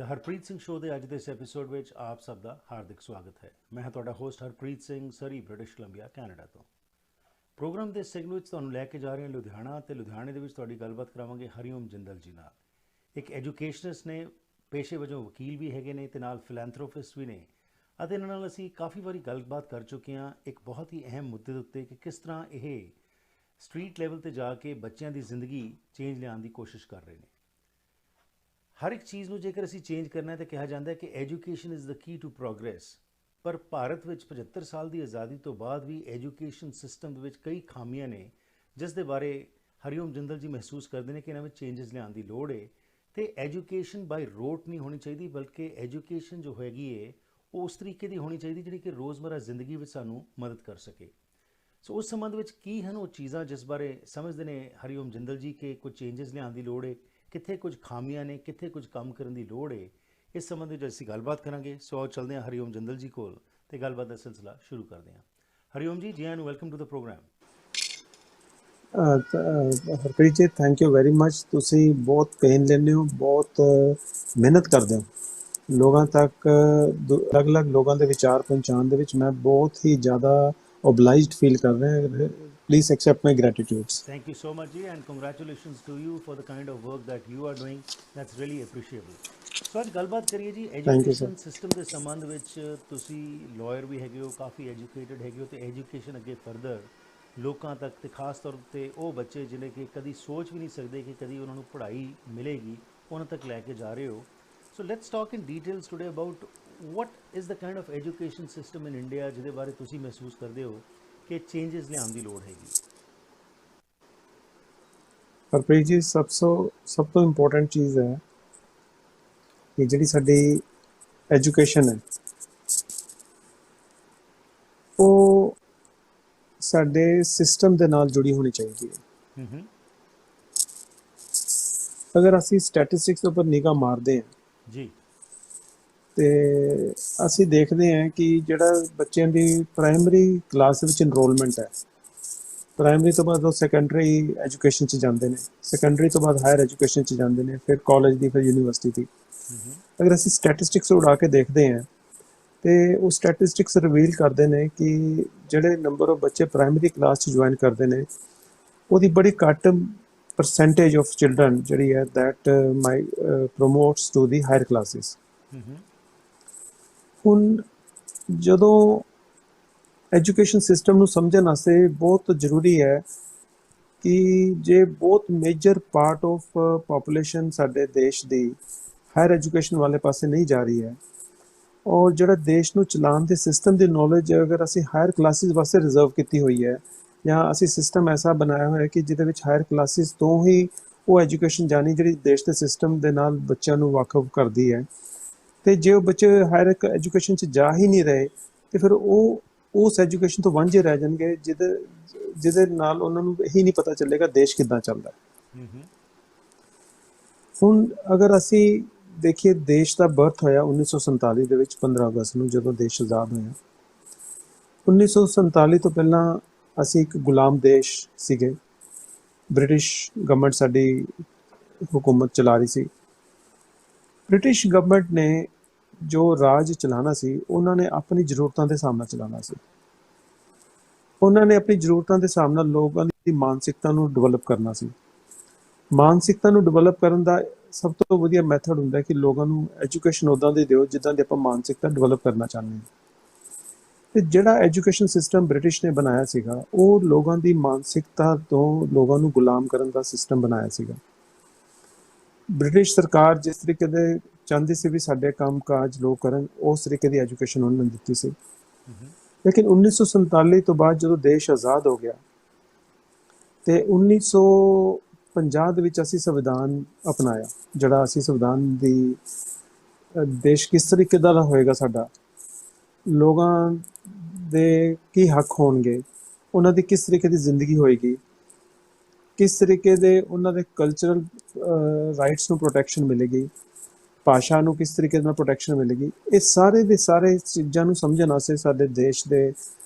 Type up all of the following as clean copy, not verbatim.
ਦ Harpreet Singh show ਦੇ ਅੱਜ ਦੇ ਇਸ ਐਪੀਸੋਡ ਵਿੱਚ ਆਪ ਸਭ ਦਾ ਹਾਰਦਿਕ ਸਵਾਗਤ ਹੈ। ਮੈਂ ਹਾਂ ਤੁਹਾਡਾ ਹੋਸਟ ਹਰਪ੍ਰੀਤ ਸਿੰਘ, ਸਰੀ, ਬ੍ਰਿਟਿਸ਼ ਕੋਲੰਬੀਆ, ਕੈਨੇਡਾ ਤੋਂ। ਪ੍ਰੋਗਰਾਮ ਦੇ ਸੈਗਮੈਂਟ ਵਿੱਚ ਤੁਹਾਨੂੰ ਲੈ ਕੇ ਜਾ ਰਹੇ ਹਾਂ ਲੁਧਿਆਣਾ, ਅਤੇ ਲੁਧਿਆਣੇ ਦੇ ਵਿੱਚ ਤੁਹਾਡੀ ਗੱਲਬਾਤ ਕਰਾਵਾਂਗੇ ਹਰੀਓਮ ਜਿੰਦਲ ਜੀ ਨਾਲ। ਇੱਕ ਐਜੂਕੇਸ਼ਨਿਸਟ ਨੇ, ਪੇਸ਼ੇ ਵਜੋਂ ਵਕੀਲ ਵੀ ਹੈਗੇ ਨੇ ਅਤੇ ਨਾਲ ਫਿਲੈਂਥਰੋਪਿਸਟ ਵੀ ਨੇ, ਅਤੇ ਇਹਨਾਂ ਨਾਲ ਅਸੀਂ ਕਾਫੀ ਵਾਰੀ ਗੱਲਬਾਤ ਕਰ ਚੁੱਕੇ ਹਾਂ ਇੱਕ ਬਹੁਤ ਹੀ ਅਹਿਮ ਮੁੱਦੇ ਦੇ ਉੱਤੇ ਕਿ ਕਿਸ ਤਰ੍ਹਾਂ ਇਹ ਸਟਰੀਟ ਲੈਵਲ 'ਤੇ ਜਾ ਕੇ ਬੱਚਿਆਂ ਦੀ ਜ਼ਿੰਦਗੀ ਚੇਂਜ ਲਿਆਉਣ ਦੀ ਕੋਸ਼ਿਸ਼ ਕਰ ਰਹੇ ਨੇ। ਹਰ ਇੱਕ ਚੀਜ਼ ਨੂੰ ਜੇਕਰ ਅਸੀਂ ਚੇਂਜ ਕਰਨਾ ਹੈ ਤਾਂ ਕਿਹਾ ਜਾਂਦਾ ਹੈ ਕਿ education is the key to progress. ਪਰ ਭਾਰਤ ਵਿੱਚ 75 ਸਾਲ ਦੀ ਆਜ਼ਾਦੀ ਤੋਂ ਬਾਅਦ ਵੀ ਐਜੂਕੇਸ਼ਨ ਸਿਸਟਮ ਦੇ ਵਿੱਚ ਕਈ ਖਾਮੀਆਂ ਨੇ, ਜਿਸ ਦੇ ਬਾਰੇ ਹਰੀਓਮ ਜਿੰਦਲ ਜੀ ਮਹਿਸੂਸ ਕਰਦੇ ਨੇ ਕਿ ਇਹਨਾਂ ਵਿੱਚ ਚੇਂਜਸ ਲਿਆਉਣ ਦੀ ਲੋੜ ਹੈ। ਅਤੇ ਐਜੂਕੇਸ਼ਨ ਬਾਈ ਰੋਟ ਨਹੀਂ ਹੋਣੀ ਚਾਹੀਦੀ, ਬਲਕਿ ਐਜੂਕੇਸ਼ਨ ਜੋ ਹੈਗੀ ਹੈ ਉਹ ਉਸ ਤਰੀਕੇ ਦੀ ਹੋਣੀ ਚਾਹੀਦੀ ਜਿਹੜੀ ਕਿ ਰੋਜ਼ਮਰਾ ਜ਼ਿੰਦਗੀ ਵਿੱਚ ਸਾਨੂੰ ਮਦਦ ਕਰ ਸਕੇ। ਸੋ ਉਸ ਸੰਬੰਧ ਵਿੱਚ ਕੀ ਹਨ ਉਹ ਚੀਜ਼ਾਂ ਜਿਸ ਬਾਰੇ ਸਮਝਦੇ ਨੇ ਹਰੀਓਮ ਜਿੰਦਲ ਜੀ ਕਿ ਕੁਝ ਚੇਂਜਸ ਲਿਆਉਣ ਦੀ ਲੋੜ ਹੈ, ਕਿੱਥੇ ਕੁਝ ਖਾਮੀਆਂ ਨੇ, ਕਿੱਥੇ ਕੁਝ ਕੰਮ ਕਰਨ ਦੀ ਲੋੜ ਹੈ। ਇਸ ਸੰਬੰਧ ਵਿੱਚ ਅਸੀਂ ਗੱਲਬਾਤ ਕਰਾਂਗੇ। ਸੋ ਆਓ ਚੱਲਦੇ ਹਾਂ ਹਰੀਓਮ ਜਿੰਦਲ ਜੀ ਕੋਲ ਅਤੇ ਗੱਲਬਾਤ ਦਾ ਸਿਲਸਿਲਾ ਸ਼ੁਰੂ ਕਰਦੇ ਹਾਂ। ਹਰੀਓਮ ਜੀ, ਜੀ ਆਇਆਂ ਨੂੰ, welcome to the program. Harpreet ji, thank you very much. ਤੁਸੀਂ ਬਹੁਤ ਪੇਨ ਲੈਂਦੇ ਹੋ, ਬਹੁਤ ਮਿਹਨਤ ਕਰਦੇ ਹੋ ਲੋਕਾਂ ਤੱਕ, ਅਲੱਗ-ਅਲੱਗ ਲੋਕਾਂ ਦੇ ਵਿਚਾਰ ਪਹੁੰਚਾਉਣ ਦੇ ਵਿੱਚ। ਮੈਂ ਬਹੁਤ ਹੀ ਜ਼ਿਆਦਾ ਓਬਲਾਈਜ਼ਡ ਫੀਲ ਕਰ ਰਿਹਾ। Please accept my gratitudes. Thank you so much ji, and congratulations to you for the kind of work that you are doing. That's really appreciable. ਸੋ ਅੱਜ ਗੱਲਬਾਤ ਕਰੀਏ ਜੀ ਐਜੂਕੇਸ਼ਨ ਸਿਸਟਮ ਦੇ ਸੰਬੰਧ ਵਿੱਚ। ਤੁਸੀਂ ਲਾਇਰ ਵੀ ਹੈਗੇ ਹੋ, ਕਾਫੀ ਐਜੂਕੇਟਡ ਹੈਗੇ ਹੋ, ਅਤੇ ਐਜੂਕੇਸ਼ਨ ਅੱਗੇ ਫਰਦਰ ਲੋਕਾਂ ਤੱਕ, ਅਤੇ ਖਾਸ ਤੌਰ 'ਤੇ ਉਹ ਬੱਚੇ ਜਿਹੜੇ ਕਿ ਕਦੀ ਸੋਚ ਵੀ ਨਹੀਂ ਸਕਦੇ ਕਿ ਕਦੀ ਉਹਨਾਂ ਨੂੰ ਪੜ੍ਹਾਈ ਮਿਲੇਗੀ, ਉਹਨਾਂ ਤੱਕ ਲੈ ਕੇ ਜਾ ਰਹੇ ਹੋ। So let's talk in details today about what is the kind of education system in India ਜਿਹਦੇ ਬਾਰੇ ਤੁਸੀਂ ਮਹਿਸੂਸ ਕਰਦੇ ਹੋ ਕਿ ਚੇਂਜਸ ਲਿਆਉਣ ਦੀ ਲੋੜ ਹੈਗੀ। ਹਰਪ੍ਰੀਤ ਜੀ, ਸਭ ਤੋਂ ਇੰਪੋਰਟੈਂਟ ਚੀਜ਼ ਹੈ ਕਿ ਜਿਹੜੀ ਸਾਡੀ ਐਜੂਕੇਸ਼ਨ ਹੈ ਉਹ ਸਾਡੇ ਸਿਸਟਮ ਦੇ ਨਾਲ ਜੁੜੀ ਹੋਣੀ ਚਾਹੀਦੀ ਹੈ। ਅਗਰ ਅਸੀਂ ਸਟੈਟਿਸਟਿਕਸ ਦੇ ਉੱਪਰ ਨਿਗਾਹ ਮਾਰਦੇ ਹਾਂ ਜੀ, ਤੇ ਅਸੀਂ ਦੇਖਦੇ ਹਾਂ ਕਿ ਜਿਹੜਾ ਬੱਚਿਆਂ ਦੀ ਪ੍ਰਾਇਮਰੀ ਕਲਾਸ ਵਿੱਚ ਇਨਰੋਲਮੈਂਟ ਹੈ, ਪ੍ਰਾਇਮਰੀ ਤੋਂ ਬਾਅਦ ਉਹ ਸੈਕੰਡਰੀ ਐਜੂਕੇਸ਼ਨ 'ਚ ਜਾਂਦੇ ਨੇ, ਸੈਕੰਡਰੀ ਤੋਂ ਬਾਅਦ ਹਾਇਰ ਐਜੂਕੇਸ਼ਨ 'ਚ ਜਾਂਦੇ ਨੇ, ਫਿਰ ਕਾਲਜ ਦੀ, ਫਿਰ ਯੂਨੀਵਰਸਿਟੀ ਦੀ। ਅਗਰ ਅਸੀਂ ਸਟੈਟਿਸਟਿਕਸ ਉਡਾ ਕੇ ਦੇਖਦੇ ਹਾਂ ਤੇ ਉਹ ਸਟੈਟਿਸਟਿਕਸ ਰਿਵੀਲ ਕਰਦੇ ਨੇ ਕਿ ਜਿਹੜੇ ਨੰਬਰ ਆਫ ਬੱਚੇ ਪ੍ਰਾਇਮਰੀ ਕਲਾਸ 'ਚ ਜੁਆਇਨ ਕਰਦੇ ਨੇ ਉਹਦੀ ਬੜੀ ਘੱਟ ਪਰਸੈਂਟੇਜ ਆਫ ਚਿਲਡਰਨ ਜਿਹੜੀ ਹੈ that ਪ੍ਰੋਮੋਟਸ to the hire classes. ਹੁਣ ਜਦੋਂ ਐਜੂਕੇਸ਼ਨ ਸਿਸਟਮ ਨੂੰ ਸਮਝਣ ਵਾਸਤੇ ਬਹੁਤ ਜ਼ਰੂਰੀ ਹੈ ਕਿ ਜੇ ਬਹੁਤ ਮੇਜਰ ਪਾਰਟ ਆਫ ਪਾਪੂਲੇਸ਼ਨ ਸਾਡੇ ਦੇਸ਼ ਦੀ ਹਾਇਰ ਐਜੂਕੇਸ਼ਨ ਵਾਲੇ ਪਾਸੇ ਨਹੀਂ ਜਾ ਰਹੀ ਹੈ, ਔਰ ਜਿਹੜਾ ਦੇਸ਼ ਨੂੰ ਚਲਾਉਣ ਦੇ ਸਿਸਟਮ ਦੀ ਨੌਲੇਜ ਅਗਰ ਅਸੀਂ ਹਾਇਰ ਕਲਾਸਿਸ ਵਾਸਤੇ ਰਿਜ਼ਰਵ ਕੀਤੀ ਹੋਈ ਹੈ, ਜਾਂ ਅਸੀਂ ਸਿਸਟਮ ਐਸਾ ਬਣਾਇਆ ਹੋਇਆ ਕਿ ਜਿਹਦੇ ਵਿੱਚ ਹਾਇਰ ਕਲਾਸਿਸ ਤੋਂ ਹੀ ਉਹ ਐਜੂਕੇਸ਼ਨ ਜਾਣੀ ਜਿਹੜੀ ਦੇਸ਼ ਦੇ ਸਿਸਟਮ ਦੇ ਨਾਲ ਬੱਚਿਆਂ ਨੂੰ ਵਾਕਫ ਕਰਦੀ ਹੈ, ਅਤੇ ਜੇ ਉਹ ਬੱਚੇ ਹਾਇਰ ਐਜੂਕੇਸ਼ਨ 'ਚ ਜਾ ਹੀ ਨਹੀਂ ਰਹੇ ਅਤੇ ਫਿਰ ਉਹ ਉਸ ਐਜੂਕੇਸ਼ਨ ਤੋਂ ਵਾਂਝੇ ਰਹਿ ਜਾਣਗੇ ਜਿਹਦੇ ਨਾਲ ਉਹਨਾਂ ਨੂੰ ਇਹੀ ਨਹੀਂ ਪਤਾ ਚੱਲੇਗਾ ਦੇਸ਼ ਕਿੱਦਾਂ ਚੱਲਦਾ। ਹੁਣ ਅਗਰ ਅਸੀਂ ਦੇਖੀਏ, ਦੇਸ਼ ਦਾ ਬਰਥ ਹੋਇਆ 1947 ਦੇ ਵਿੱਚ, 15 ਅਗਸਤ ਨੂੰ, ਜਦੋਂ ਦੇਸ਼ ਆਜ਼ਾਦ ਹੋਇਆ। 1947 ਤੋਂ ਪਹਿਲਾਂ ਅਸੀਂ ਇੱਕ ਗੁਲਾਮ ਦੇਸ਼ ਸੀਗੇ, ਬ੍ਰਿਟਿਸ਼ ਗਵਰਨਮੈਂਟ ਸਾਡੀ ਹੁਕੂਮਤ ਚਲਾ ਰਹੀ ਸੀ। ਬ੍ਰਿਟਿਸ਼ ਗਵਰਨਮੈਂਟ ਨੇ ਜੋ ਰਾਜ ਚਲਾਉਣਾ ਸੀ, ਉਹਨਾਂ ਨੇ ਆਪਣੀ ਜ਼ਰੂਰਤਾਂ ਦੇ ਹਿਸਾਬ ਨਾਲ ਚਲਾਉਣਾ ਸੀ। ਉਹਨਾਂ ਨੇ ਆਪਣੀ ਜ਼ਰੂਰਤਾਂ ਦੇ ਹਿਸਾਬ ਨਾਲ ਲੋਕਾਂ ਦੀ ਮਾਨਸਿਕਤਾ ਨੂੰ ਡਿਵੈਲਪ ਕਰਨਾ ਸੀ। ਮਾਨਸਿਕਤਾ ਨੂੰ ਡਿਵੈਲਪ ਕਰਨ ਦਾ ਸਭ ਤੋਂ ਵਧੀਆ ਮੈਥਡ ਹੁੰਦਾ ਕਿ ਲੋਕਾਂ ਨੂੰ ਐਜੂਕੇਸ਼ਨ ਉੱਦਾਂ ਦੀ ਦਿਓ ਜਿੱਦਾਂ ਦੀ ਆਪਾਂ ਮਾਨਸਿਕਤਾ ਡਿਵੈਲਪ ਕਰਨਾ ਚਾਹੁੰਦੇ ਹਾਂ। ਅਤੇ ਜਿਹੜਾ ਐਜੂਕੇਸ਼ਨ ਸਿਸਟਮ ਬ੍ਰਿਟਿਸ਼ ਨੇ ਬਣਾਇਆ ਸੀਗਾ, ਉਹ ਲੋਕਾਂ ਦੀ ਮਾਨਸਿਕਤਾ ਤੋਂ ਲੋਕਾਂ ਨੂੰ ਗੁਲਾਮ ਕਰਨ ਦਾ ਸਿਸਟਮ ਬਣਾਇਆ ਸੀਗਾ। ਬ੍ਰਿਟਿਸ਼ ਸਰਕਾਰ ਜਿਸ ਤਰੀਕੇ ਦੇ ਚਾਹੁੰਦੀ ਸੀ ਵੀ ਸਾਡੇ ਕੰਮ ਕਾਜ ਲੋਕ ਕਰਨ, ਉਸ ਤਰੀਕੇ ਦੀ ਐਜੂਕੇਸ਼ਨ ਉਹਨਾਂ ਨੇ ਦਿੱਤੀ ਸੀ। ਲੇਕਿਨ 1947 ਤੋਂ ਬਾਅਦ ਜਦੋਂ ਦੇਸ਼ ਆਜ਼ਾਦ ਹੋ ਗਿਆ ਅਤੇ 1950 ਦੇ ਵਿੱਚ ਅਸੀਂ ਸੰਵਿਧਾਨ ਅਪਣਾਇਆ, ਜਿਹੜਾ ਅਸੀਂ ਸੰਵਿਧਾਨ ਦੀ ਦੇਸ਼ ਕਿਸ ਤਰੀਕੇ ਦਾ ਹੋਏਗਾ, ਸਾਡਾ ਲੋਕਾਂ ਦੇ ਕੀ ਹੱਕ ਹੋਣਗੇ, ਉਹਨਾਂ ਦੀ ਕਿਸ ਤਰੀਕੇ ਦੀ ਜ਼ਿੰਦਗੀ ਹੋਏਗੀ, ਕਿਸ ਤਰੀਕੇ ਦੇ ਉਹਨਾਂ ਦੇ ਕਲਚਰਲ ਰਾਈਟਸ ਨੂੰ ਪ੍ਰੋਟੈਕਸ਼ਨ ਮਿਲੇਗੀ, ਭਾਸ਼ਾ ਨੂੰ ਕਿਸ ਤਰੀਕੇ ਨਾਲ ਪ੍ਰੋਟੈਕਸ਼ਨ ਮਿਲੇਗੀ, ਇਹ ਸਾਰੇ ਦੇ ਸਾਰੇ ਚੀਜ਼ਾਂ ਨੂੰ ਸਮਝਣ ਵਾਸਤੇ, ਸਾਡੇ ਦੇਸ਼ ਦੇ